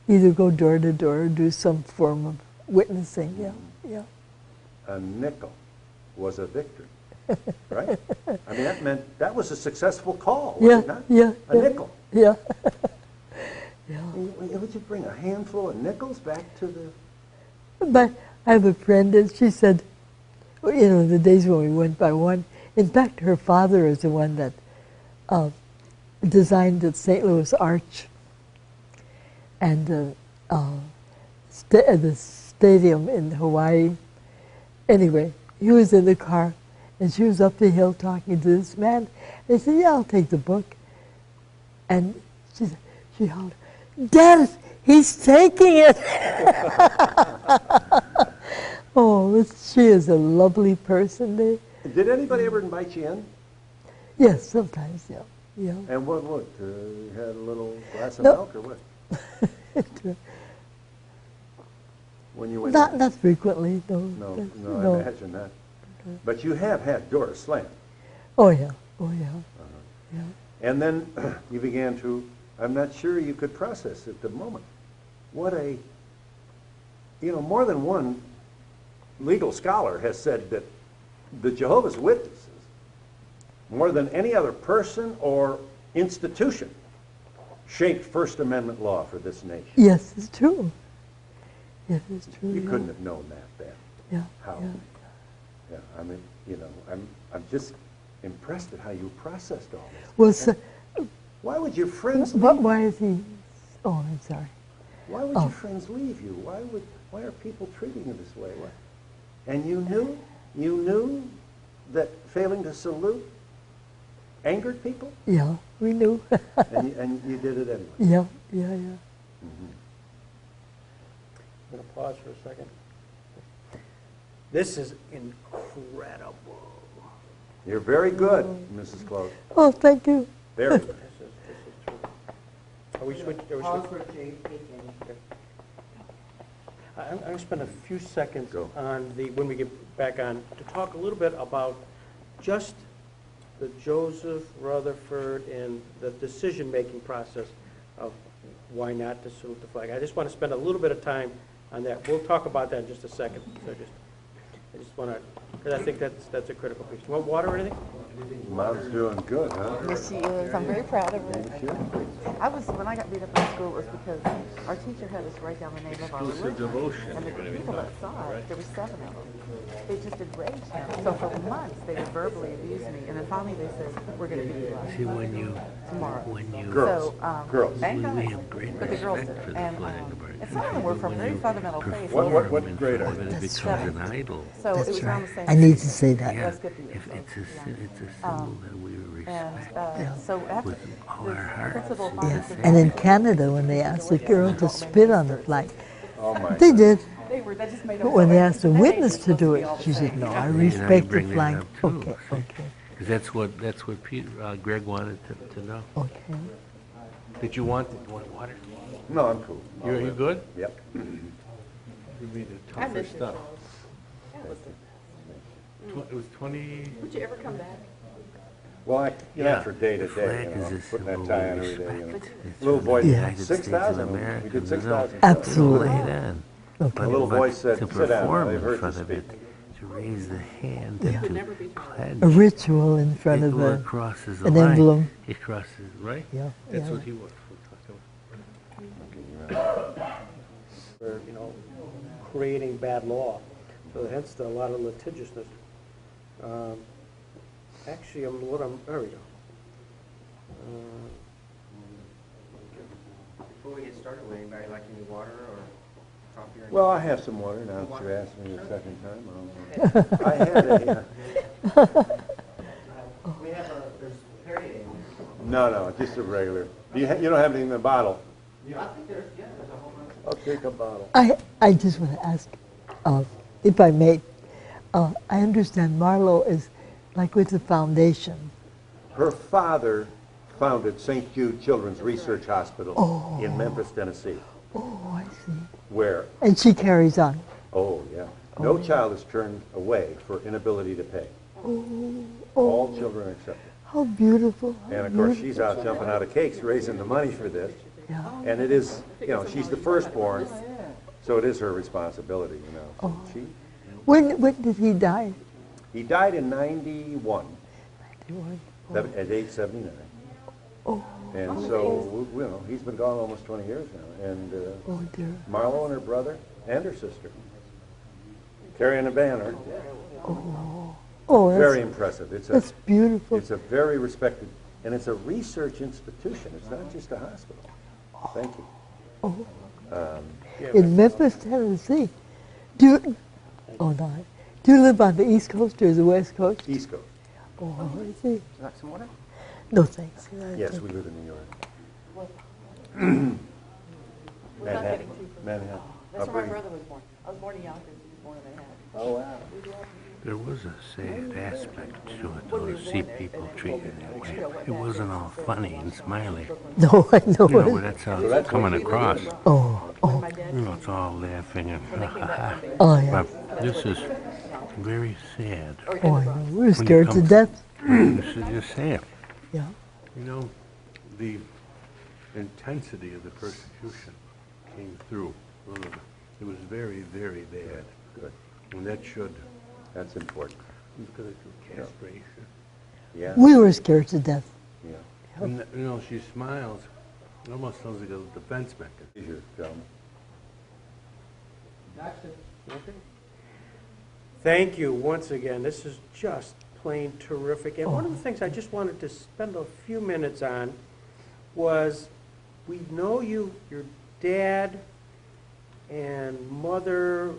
either go door to door or do some form of witnessing. Yeah, yeah. A nickel was a victory, right? I mean, that meant that was a successful call, was it not? Yeah. A nickel. Yeah. Yeah. Would you bring a handful of nickels back to the... But I have a friend, and she said, the days when we went by one, in fact, her father is the one that designed the St. Louis Arch and the stadium in Hawaii. Anyway, he was in the car, and she was up the hill talking to this man. They said, yeah, I'll take the book. And she howled, Dad, he's taking it. Oh, she is a lovely person. Did anybody ever invite you in? Yes, sometimes, yeah. Yeah. And what, you had a little glass of No. milk or what? When you went Not frequently, no. No, I imagine that. But you have had doors slammed. Oh, yeah. Yeah. And then you began to, I'm not sure you could process at the moment. What more than one legal scholar has said that the Jehovah's Witnesses, more than any other person or institution, shaped First Amendment law for this nation. Yes, it's true. Yes, it's true. You yeah. couldn't have known that then. Yeah. How? Yeah. Yeah, I mean, I'm just impressed at how you processed all this. Well, so, Why would your friends leave but you? why is he? Oh, I'm sorry. Why would your friends leave you? Why are people treating you this way? Why? And you knew that failing to salute angered people, Yeah, we knew. and you did it anyway. Yeah. I'm going to pause for a second. This is incredible. You're very good, Mrs. Close. Oh, thank you. Very good. This is true. Are we switching? Pause for Jay. I'm going to spend a few seconds Go. on when we get back on, to talk a little bit about just the Joseph Rutherford and the decision-making process of why not to salute the flag. I just want to spend a little bit of time on that. We'll talk about that in just a second. So I just want to, because I think that's a critical piece. You want water or anything? Mom's doing good, huh? Yes, she is. I'm very proud of her. When I got beat up in school, it was because our teacher had us write down the name of our religion. And the people that saw it, there were 7 of them. They just enraged him. So for months, they would verbally abuse me. And then finally they said, we're going to beat you up See, when you Girls. Girls. we And guys. have great But the girls respect did. for the And flag of our some of them were from very fundamental faiths. What grade are you? It becomes an idol. So it That's was around the right. same I need to say that. Yeah, That's good for you. if it's a symbol that we respect And so after with all our the heart. principal Yeah. finally said, And in Canada, when they asked the girl to spit on the flag, Oh my. they did. that just made But when they asked the witness to do it, she said, no, I respect the bring that flag. up, too. Okay. Because that's what Peter, Greg wanted to know. Okay. Did you want water? No, I'm cool. You good? Yep. You mean the tougher stuff. It was 20. Would you ever come back? Well, after day to day, flag is a putting that symbol tie of on every day, respect. It's Little from boy, the Yeah. United States of 6,000. We America. did 6,000. Absolutely. Lay down. Okay. A little But voice said, to "Sit down." perform They've in heard you front of speak. it, to raise the hand, Yeah. and to Never be too pledge. A ritual in front of It crosses the an line. emblem. It crosses, right? Yeah. That's yeah. what he was talking about. for, creating bad law. So hence a lot of litigiousness. Actually, there we go. Before we get started, would anybody like any water or coffee or Well, I have some water now that you asked me the second time. I had We have there's Perrier. no, just a regular. You don't have anything in the bottle? I think there's a whole bunch. I'll take a bottle. I just want to ask, if I may, I understand Marlowe is like with the foundation. Her father founded St. Jude Children's Research Hospital in Memphis, Tennessee, Oh, I see. where, And she carries on. oh yeah, no child is turned away for inability to pay. Oh, All children are accepted. how beautiful. How And of course, beautiful. she's out jumping out of cakes, raising the money for this. Yeah. And it is, you know, she's the firstborn, so it is her responsibility, you know. So she, When did he die? he died in 91, 91. at age 79. Oh, And so, you know, he's been gone almost 20 years now. And oh dear. Marlo and her brother and her sister carrying a banner. Oh, Very that's, impressive. that's beautiful. It's a very respected, and it's a research institution. It's not just a hospital. Thank you. In Memphis, Tennessee. Do you, oh no. Do you live on the East Coast or the West Coast? East Coast. Oh, I see. Would you like some water? No thanks. Yes, we live in New York. Without Manhattan. getting too Manhattan. That's where my brother was born. I was born in Yonkers, he was born in Manhattan. Oh, wow. There was a sad aspect to it, though, to see people treated that way. It wasn't all funny and smiley. No, I know You know, it. that's how it's coming across. Oh, oh, My dad You know, it's all laughing and oh yeah. But this is very sad. Oh, I know. We're scared to comes- death. This is just sad. Yeah. You know, the intensity of the persecution came through. It was very, very bad. Good. And that should, That's important. because of castration. Yeah. We were scared to death. Yeah. And, you know, she smiles. It almost sounds like a defense mechanism. Pleasure, gentlemen. Thank you once again. This is just plain terrific. And one of the things I just wanted to spend a few minutes on was we know you, your dad and mother,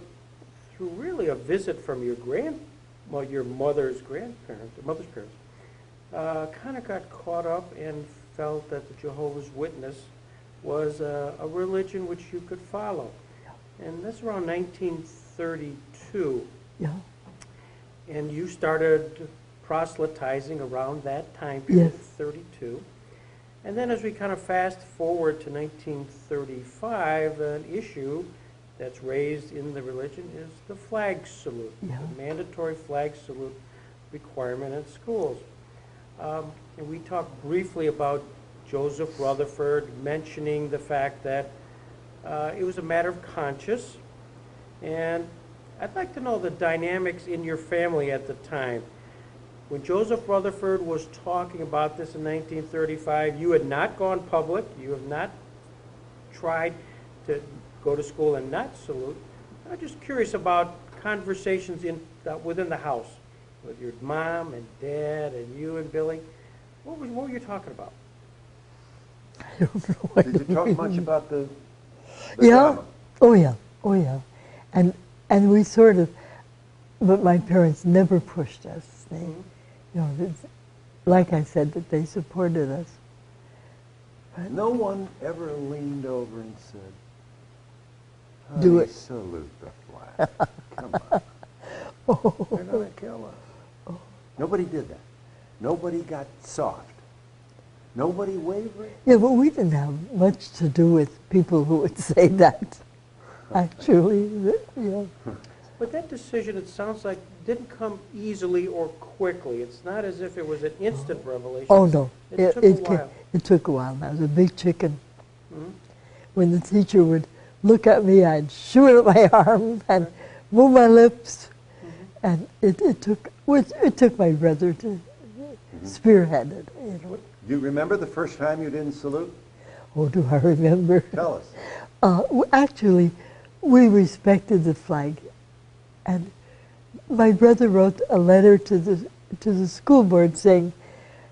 through really a visit from your your mother's grandparents, mother's parents, kind of got caught up and felt that the Jehovah's Witness was a religion which you could follow. And that's around 1932. Yeah. And you started proselytizing around that time period, Yes. 32. And then as we kind of fast forward to 1935, an issue that's raised in the religion is the flag salute, Yeah. the mandatory flag salute requirement in schools. And we talked briefly about Joseph Rutherford mentioning the fact that it was a matter of conscience. And I'd like to know the dynamics in your family at the time. When Joseph Rutherford was talking about this in 1935, you had not gone public. You have not tried to go to school and not salute. I'm just curious about conversations within the house with your mom and dad and you and Billy. What were you talking about? I don't know. I Did you don't talk remember. much about the Yeah. drama? Oh yeah. Oh yeah. And we sort of, but my parents never pushed us. They, you know, like I said, that they supported us. No one ever leaned over and said, Do "Honey, it." salute the flag. Come on. They're going to kill us. Nobody did that. Nobody got soft. Nobody wavered. Yeah, but we didn't have much to do with people who would say that. Actually, yeah. But that decision, it sounds like, didn't come easily or quickly. It's not as if it was an instant revelation. Oh no, It took a while. It took a while. I was a big chicken. Mhm. When the teacher would look at me, I'd shoot at my arm and move my lips, and it took my brother to spearhead it. You know. Do you remember the first time you didn't salute? Oh, do I remember? Tell us. Actually, we respected the flag, and my brother wrote a letter to the school board saying,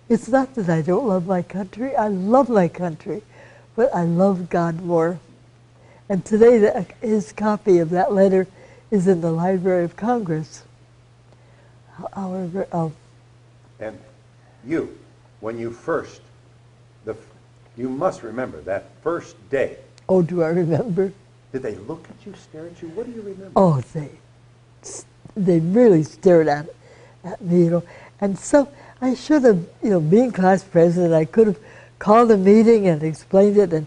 "It's not that I don't love my country. I love my country, but I love God more." And today, his copy of that letter is in the Library of Congress. However, And you, when you first, you must remember that first day. oh, do I remember? Did they look at you, stare at you? What do you remember? Oh, they really stared at me, you know. And so I should have, being class president, I could have called a meeting and explained it. And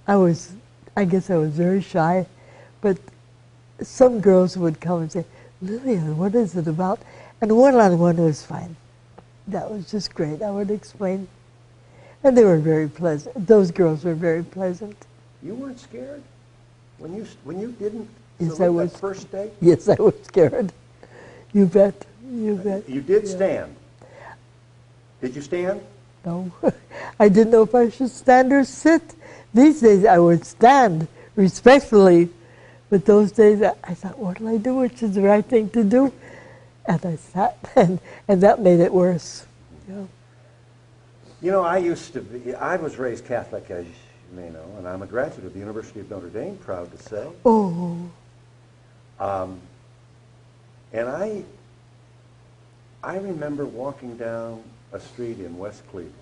I guess I was very shy. But some girls would come and say, Lillian, what is it about? And one-on-one was fine. That was just great. I would explain. And they were very pleasant. Those girls were very pleasant. You weren't scared when you didn't Yes, select I was. that first day? Yes, I was scared. You bet. You bet. You did stand. Did you stand? No. I didn't know if I should stand or sit. These days I would stand respectfully. But those days I thought, what will I do? Which is the right thing to do? And I sat, and that made it worse. Yeah. I was raised Catholic, as you may know, and I'm a graduate of the University of Notre Dame, proud to say. Oh. And I remember walking down a street in West Cleveland,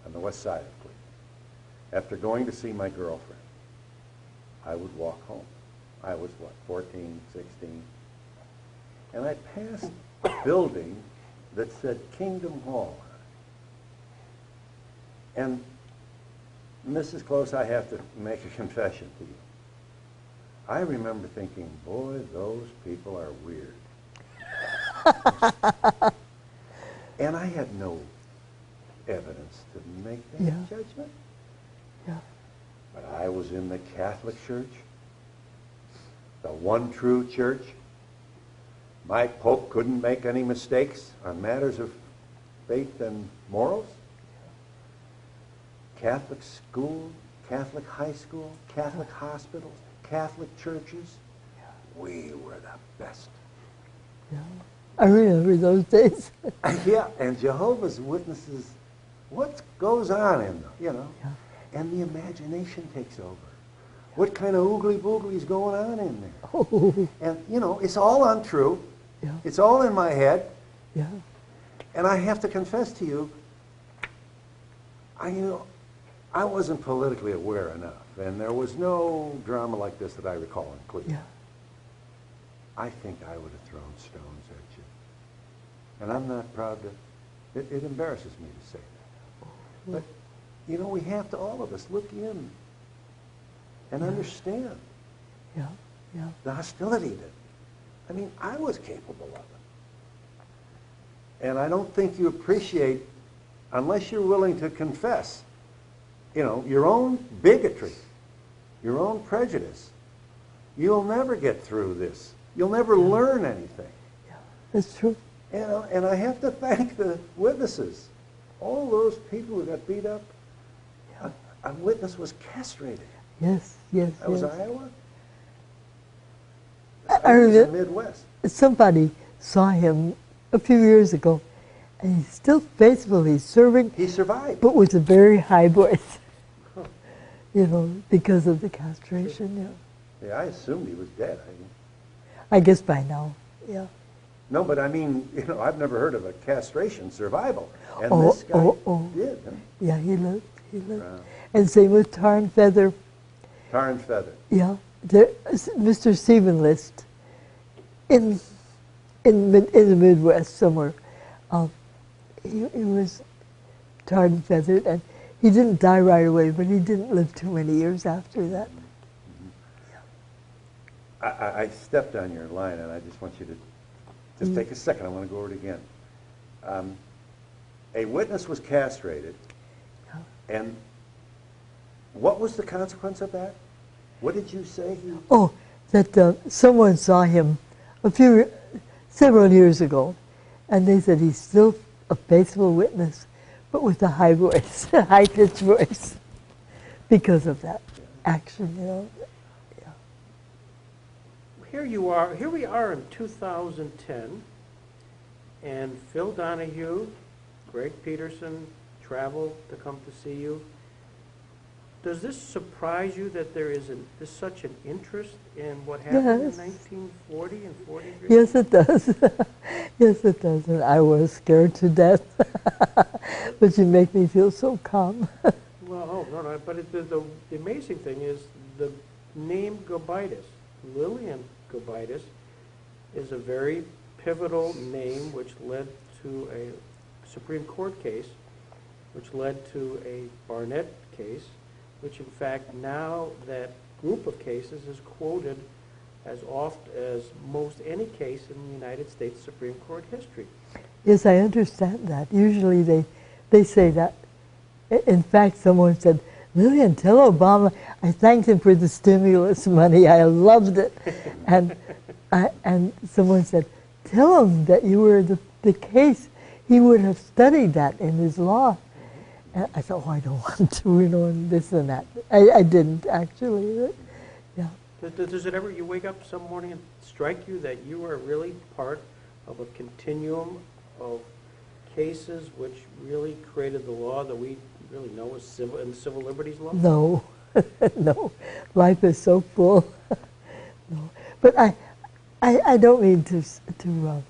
on the west side of Cleveland. After going to see my girlfriend, I would walk home. I was, 14, 16? And I passed a building that said Kingdom Hall on it. And Mrs. Close, I have to make a confession to you. I remember thinking, boy, those people are weird. And I had no evidence to make that judgment. Yeah. But I was in the Catholic Church, the one true church. My Pope couldn't make any mistakes on matters of faith and morals. Catholic school, Catholic high school, Catholic hospitals, Catholic churches. We were the best. Yeah. I remember those days. Yeah, and Jehovah's Witnesses, what goes on in them, Yeah. and the imagination takes over. What kind of oogly-boogly is going on in there? Oh. And, it's all untrue. Yeah. It's all in my head. Yeah. And I have to confess to you, I wasn't politically aware enough, and there was no drama like this that I recall in Cleveland. Yeah. I think I would have thrown stones at you. And I'm not proud to, it embarrasses me to say that. But, we have to, all of us, look in and understand Yeah. Yeah. the hostility that, I was capable of it. And I don't think you appreciate, unless you're willing to confess, your own bigotry, your own prejudice. You'll never get through this. You'll never learn anything. Yeah. That's true. And I have to thank the witnesses. All those people who got beat up, a witness was castrated. Yes, yes, That was yes. Iowa? I was the remember Midwest. somebody saw him a few years ago, and he's still faithfully serving, He survived. but with a very high voice, because of the castration. Yeah. Yeah, I assumed he was dead. I guess by now. Yeah. No, but I've never heard of a castration survival. And Oh, this guy did. Huh? Yeah, he lived. He lived. Wow. And same with tar and feather. Tar and feather. Yeah. Mr. Stephen List in the Midwest somewhere. He was tarred and feathered, and he didn't die right away, but he didn't live too many years after that. I stepped on your line, and I just want you to just take a second. I want to go over it again. A witness was castrated, and what was the consequence of that? What did you say? Oh, that someone saw him several years ago, and they said he's still a faithful witness, but with a high voice, a high-pitched voice, because of that action, Yeah. Here we are in 2010, and Phil Donahue, Greg Peterson traveled to come to see you. Does this surprise you that there is such an interest in what happened Yes. in 1940 and 43? Yes, it does. Yes, it does. And I was scared to death. But you make me feel so calm. Well, no, but the amazing thing is the name Gobitas, Lillian Gobitas, is a very pivotal name which led to a Supreme Court case, which led to a Barnett case, which in fact now that group of cases is quoted as oft as most any case in the United States Supreme Court history. Yes, I understand that. Usually they say that. In fact, someone said, Lillian, tell Obama I thanked him for the stimulus money. I loved it. and someone said, tell him that you were the case. He would have studied that in his law. And I thought, oh, I don't want to, and this and that. I didn't actually. Yeah. Does it ever, you wake up some morning and strike you that you are really part of a continuum of cases which really created the law that we really know as civil and civil liberties law? No, no. Life is so full. No. But I don't mean to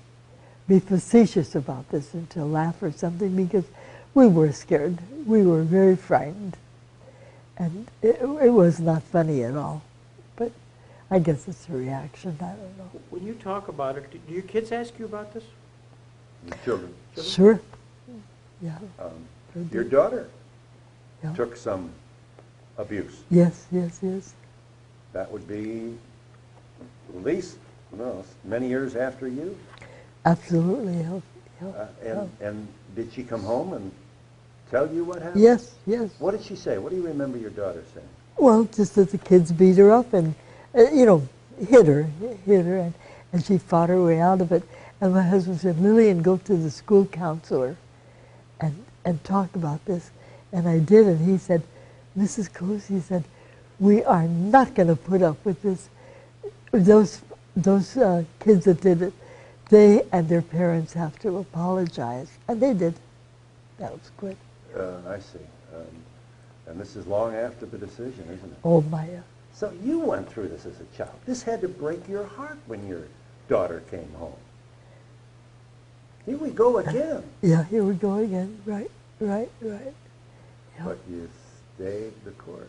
be facetious about this and to laugh or something, because we were scared. We were very frightened. And it was not funny at all. But I guess it's a reaction. I don't know. When you talk about it, do your kids ask you about this? Your children. Sure. Yeah. Your daughter Yeah. took some abuse. Yes, yes, yes. That would be at least, many years after you. Absolutely. And did she come home and tell you what happened? Yes, yes. What did she say? What do you remember your daughter saying? Well, just that the kids beat her up and, hit her, and she fought her way out of it. And my husband said, Lillian, go to the school counselor and talk about this. And I did, and he said, Mrs. Coase, he said, we are not going to put up with this. Those kids that did it, they and their parents have to apologize. And they did. That was good. I see. And this is long after the decision, isn't it? Oh, my. So you went through this as a child. This had to break your heart when your daughter came home. Here we go again. Yeah, here we go again. Right. Yeah. But you stayed the course.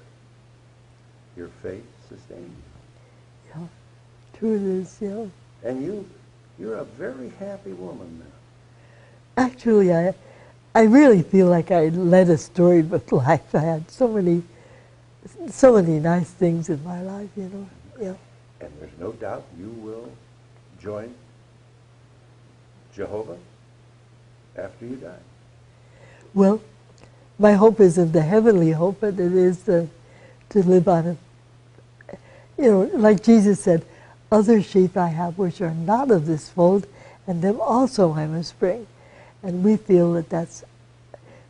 Your faith sustained you. Yeah, true it is, yeah. And you're a very happy woman now. Actually, I really feel like I led a storied life. I had so many nice things in my life, Yeah. And there's no doubt you will join Jehovah after you die. Well, my hope isn't the heavenly hope, but it is to live on like Jesus said, other sheep I have which are not of this fold, and them also I must bring. And we feel that that's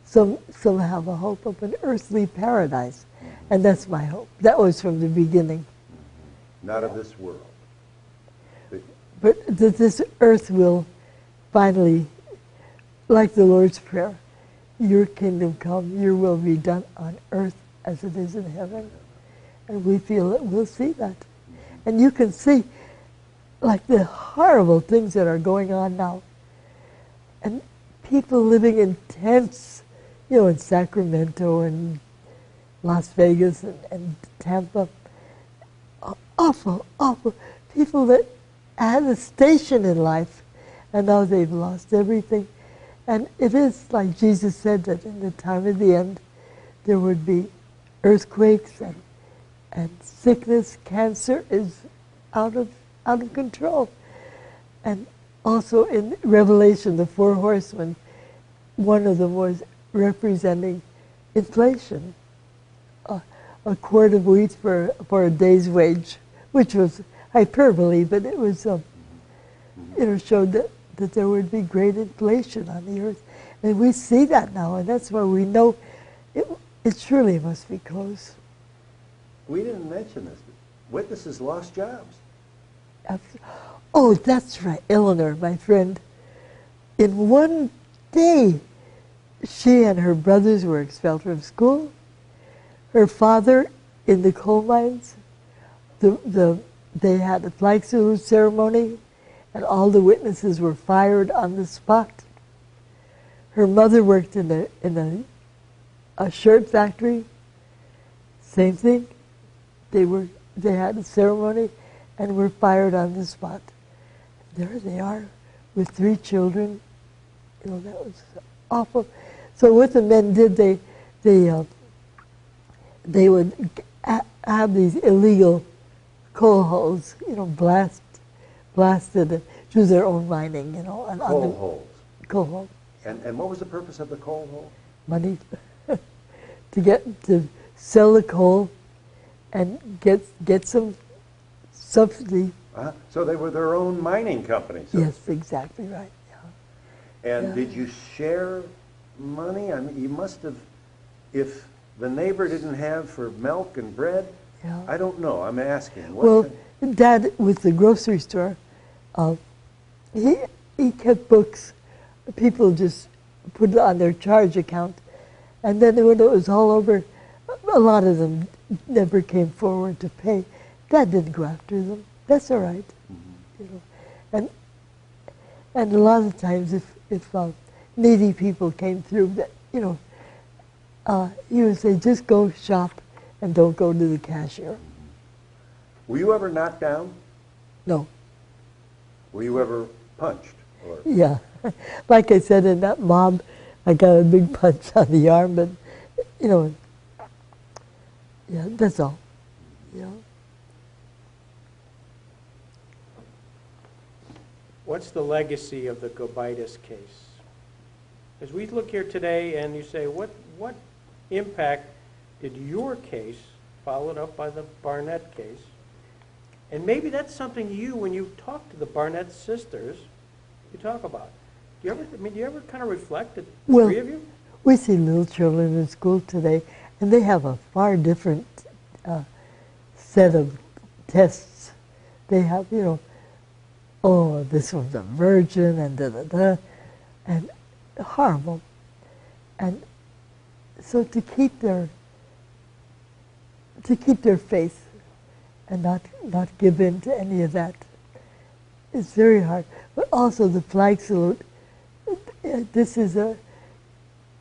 somehow the hope of an earthly paradise. And that's my hope. That was from the beginning. Not of this world. But that this earth will finally, like the Lord's Prayer, your kingdom come, your will be done on earth as it is in heaven. And we feel that we'll see that. And you can see, like, the horrible things that are going on now. And people living in tents, in Sacramento and Las Vegas and Tampa. Awful, awful. People that had a station in life, and now they've lost everything. And it is like Jesus said, that in the time of the end, there would be earthquakes and sickness. Cancer is out of control. And also in Revelation, the 4 horsemen, one of them was representing inflation. A quart of wheat for a day's wage, which was hyperbole, but it was, showed that there would be great inflation on the earth. And we see that now, and that's why we know it surely must be close. We didn't mention this, but witnesses lost jobs. Oh, that's right, Eleanor, my friend. In one day, she and her brothers were expelled from school. Her father, in the coal mines, they had a flag salute ceremony, and all the witnesses were fired on the spot. Her mother worked in a shirt factory. Same thing. They had a ceremony and were fired on the spot. There they are with 3 children You know, that was awful. So what the men did, they would have these illegal coal holes, you know, blasted and do their own mining, you know. And Coal holes. Coal holes. And what was the purpose of the coal hole? Money to sell the coal and get some subsidy. So they were their own mining companies. So Yes, exactly right. Yeah. And Yeah. did you share money? I mean, you must have, if the neighbor didn't have for milk and bread, Yeah. I don't know, I'm asking. Well, Dad, with the grocery store, he kept books. People just put it on their charge account. And then when it was all over, a lot of them never came forward to pay. Dad didn't go after them. That's all right. You know. And a lot of times if needy people came through, that, you know, he would say, just go shop and don't go to the cashier. Were you ever knocked down? No. Were you ever punched? Or Yeah. Like I said, in that mob, I got a big punch on the arm, but, you know, yeah, that's all. Yeah. What's the legacy of the Gobitas case? As we look here today and you say, what impact did your case, followed up by the Barnett case, and maybe that's something you, when you talk to the Barnett sisters, you talk about. Do you ever kind of reflect, the three of you? We see little children in school today, and they have a far different set of tests. They have, you know, oh, this one's a virgin, and da-da-da, and horrible. And so to keep their faith and not give in to any of that is very hard. But also the flag salute, this is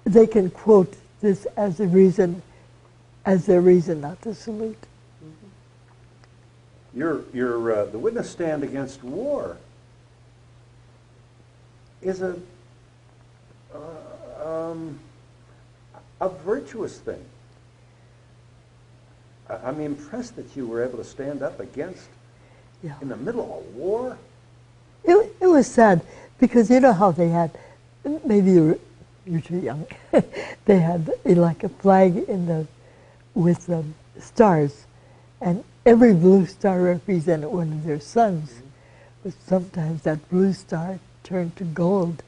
they can quote this as their reason not to salute. the witness stand against war is a virtuous thing. I'm impressed that you were able to stand up against, Yeah. in the middle of a war. It was sad because you know how they had, maybe you're too young, they had like a flag with stars, and every blue star represented one of their sons. But sometimes that blue star turned to gold,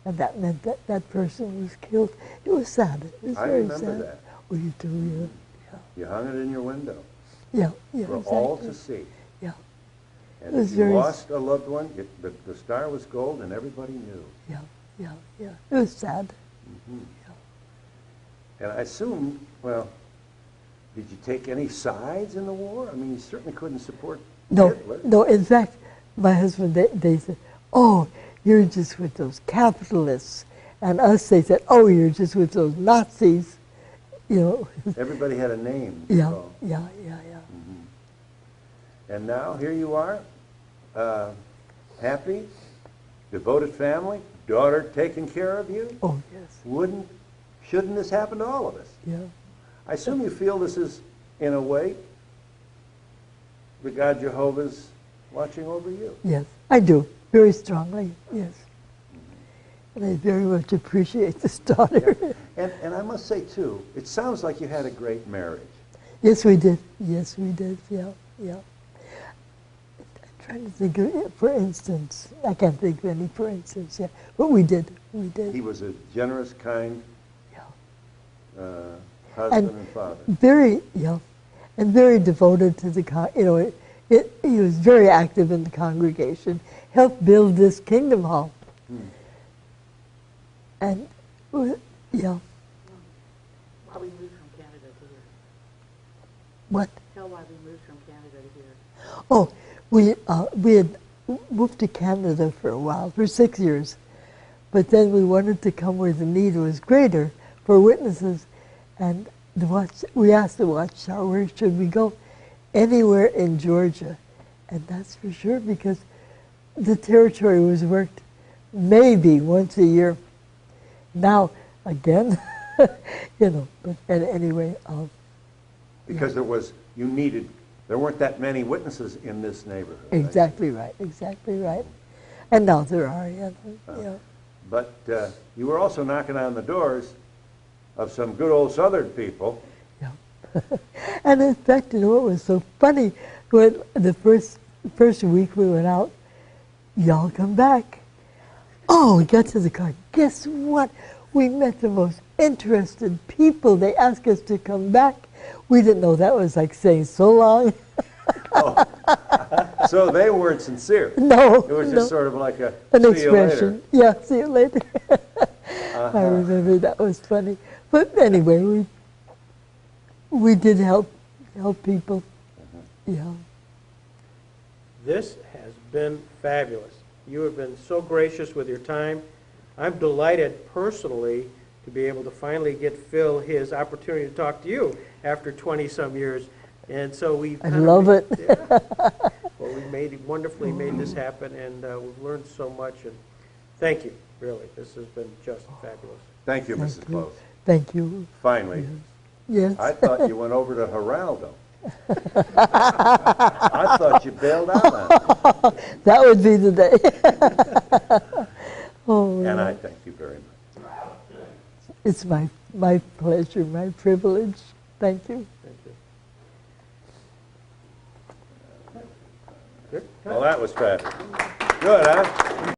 and that meant that that person was killed. It was sad. It was I very remember sad. that. Oh, you do, yeah. You hung it in your window Yeah, yeah, for exactly. all to see. Yeah, And It was if you very lost a loved one, the star was gold and everybody knew. yeah, yeah, yeah. It was sad. And I assume, well, did you take any sides in the war? I mean, you certainly couldn't support No, Hitler. no. In fact, my husband, they said, "Oh, you're just with those capitalists," and us, they said, "Oh, you're just with those Nazis." You know. Everybody had a name. to Yeah, call. yeah, yeah, yeah. And now, here you are, happy, devoted family, daughter taking care of you. Oh, yes. Shouldn't this happen to all of us? Yeah. I assume you feel this is, in a way, the God Jehovah's watching over you. Yes, I do. Very strongly, yes. And I very much appreciate this daughter. And I must say, too, it sounds like you had a great marriage. Yes, we did. Yes, we did. Yeah, yeah. I'm trying to think of it, for instance. I can't think of any, for instance, yeah. But we did. We did. He was a generous, kind Yeah. husband and father. Very, yeah, and very devoted to the, you know, he was very active in the congregation, helped build this Kingdom Hall. And, yeah, Why we moved from Canada to here. what? Tell why we moved from Canada to here. Oh, we had moved to Canada for a while, for 6 years. But then we wanted to come where the need was greater for witnesses. And we asked the Watchtower, where should we go? Anywhere in Georgia. And that's for sure, because the territory was worked maybe once a year now, again, but anyway, Because there weren't that many witnesses in this neighborhood. exactly right. And now there are, But you were also knocking on the doors of some good old Southern people. Yeah. And in fact, it was so funny, when the first week we went out, y'all come back. Oh, we got to the car. Guess what? We met the most interested people. They asked us to come back. We didn't know that was like saying so long. Oh. So they weren't sincere. No. It was just sort of like an see expression. you later. Yeah, see you later. I remember that was funny. But anyway, we did help people. Yeah. This has been fabulous. You have been so gracious with your time. I'm delighted personally to be able to finally get Phil his opportunity to talk to you after 20-some years. And so we I love it. Yeah. Well, we wonderfully made this happen, and we've learned so much. And thank you, really. This has been just fabulous. Thank you, Mrs. Close. Thank you. Finally. Yes. I thought you went over to Geraldo. I thought you bailed out on me. That would be the day. Oh, And I thank you very much. it's my pleasure, my privilege. Thank you. Thank you. Good. Well, that was fabulous. Good, huh?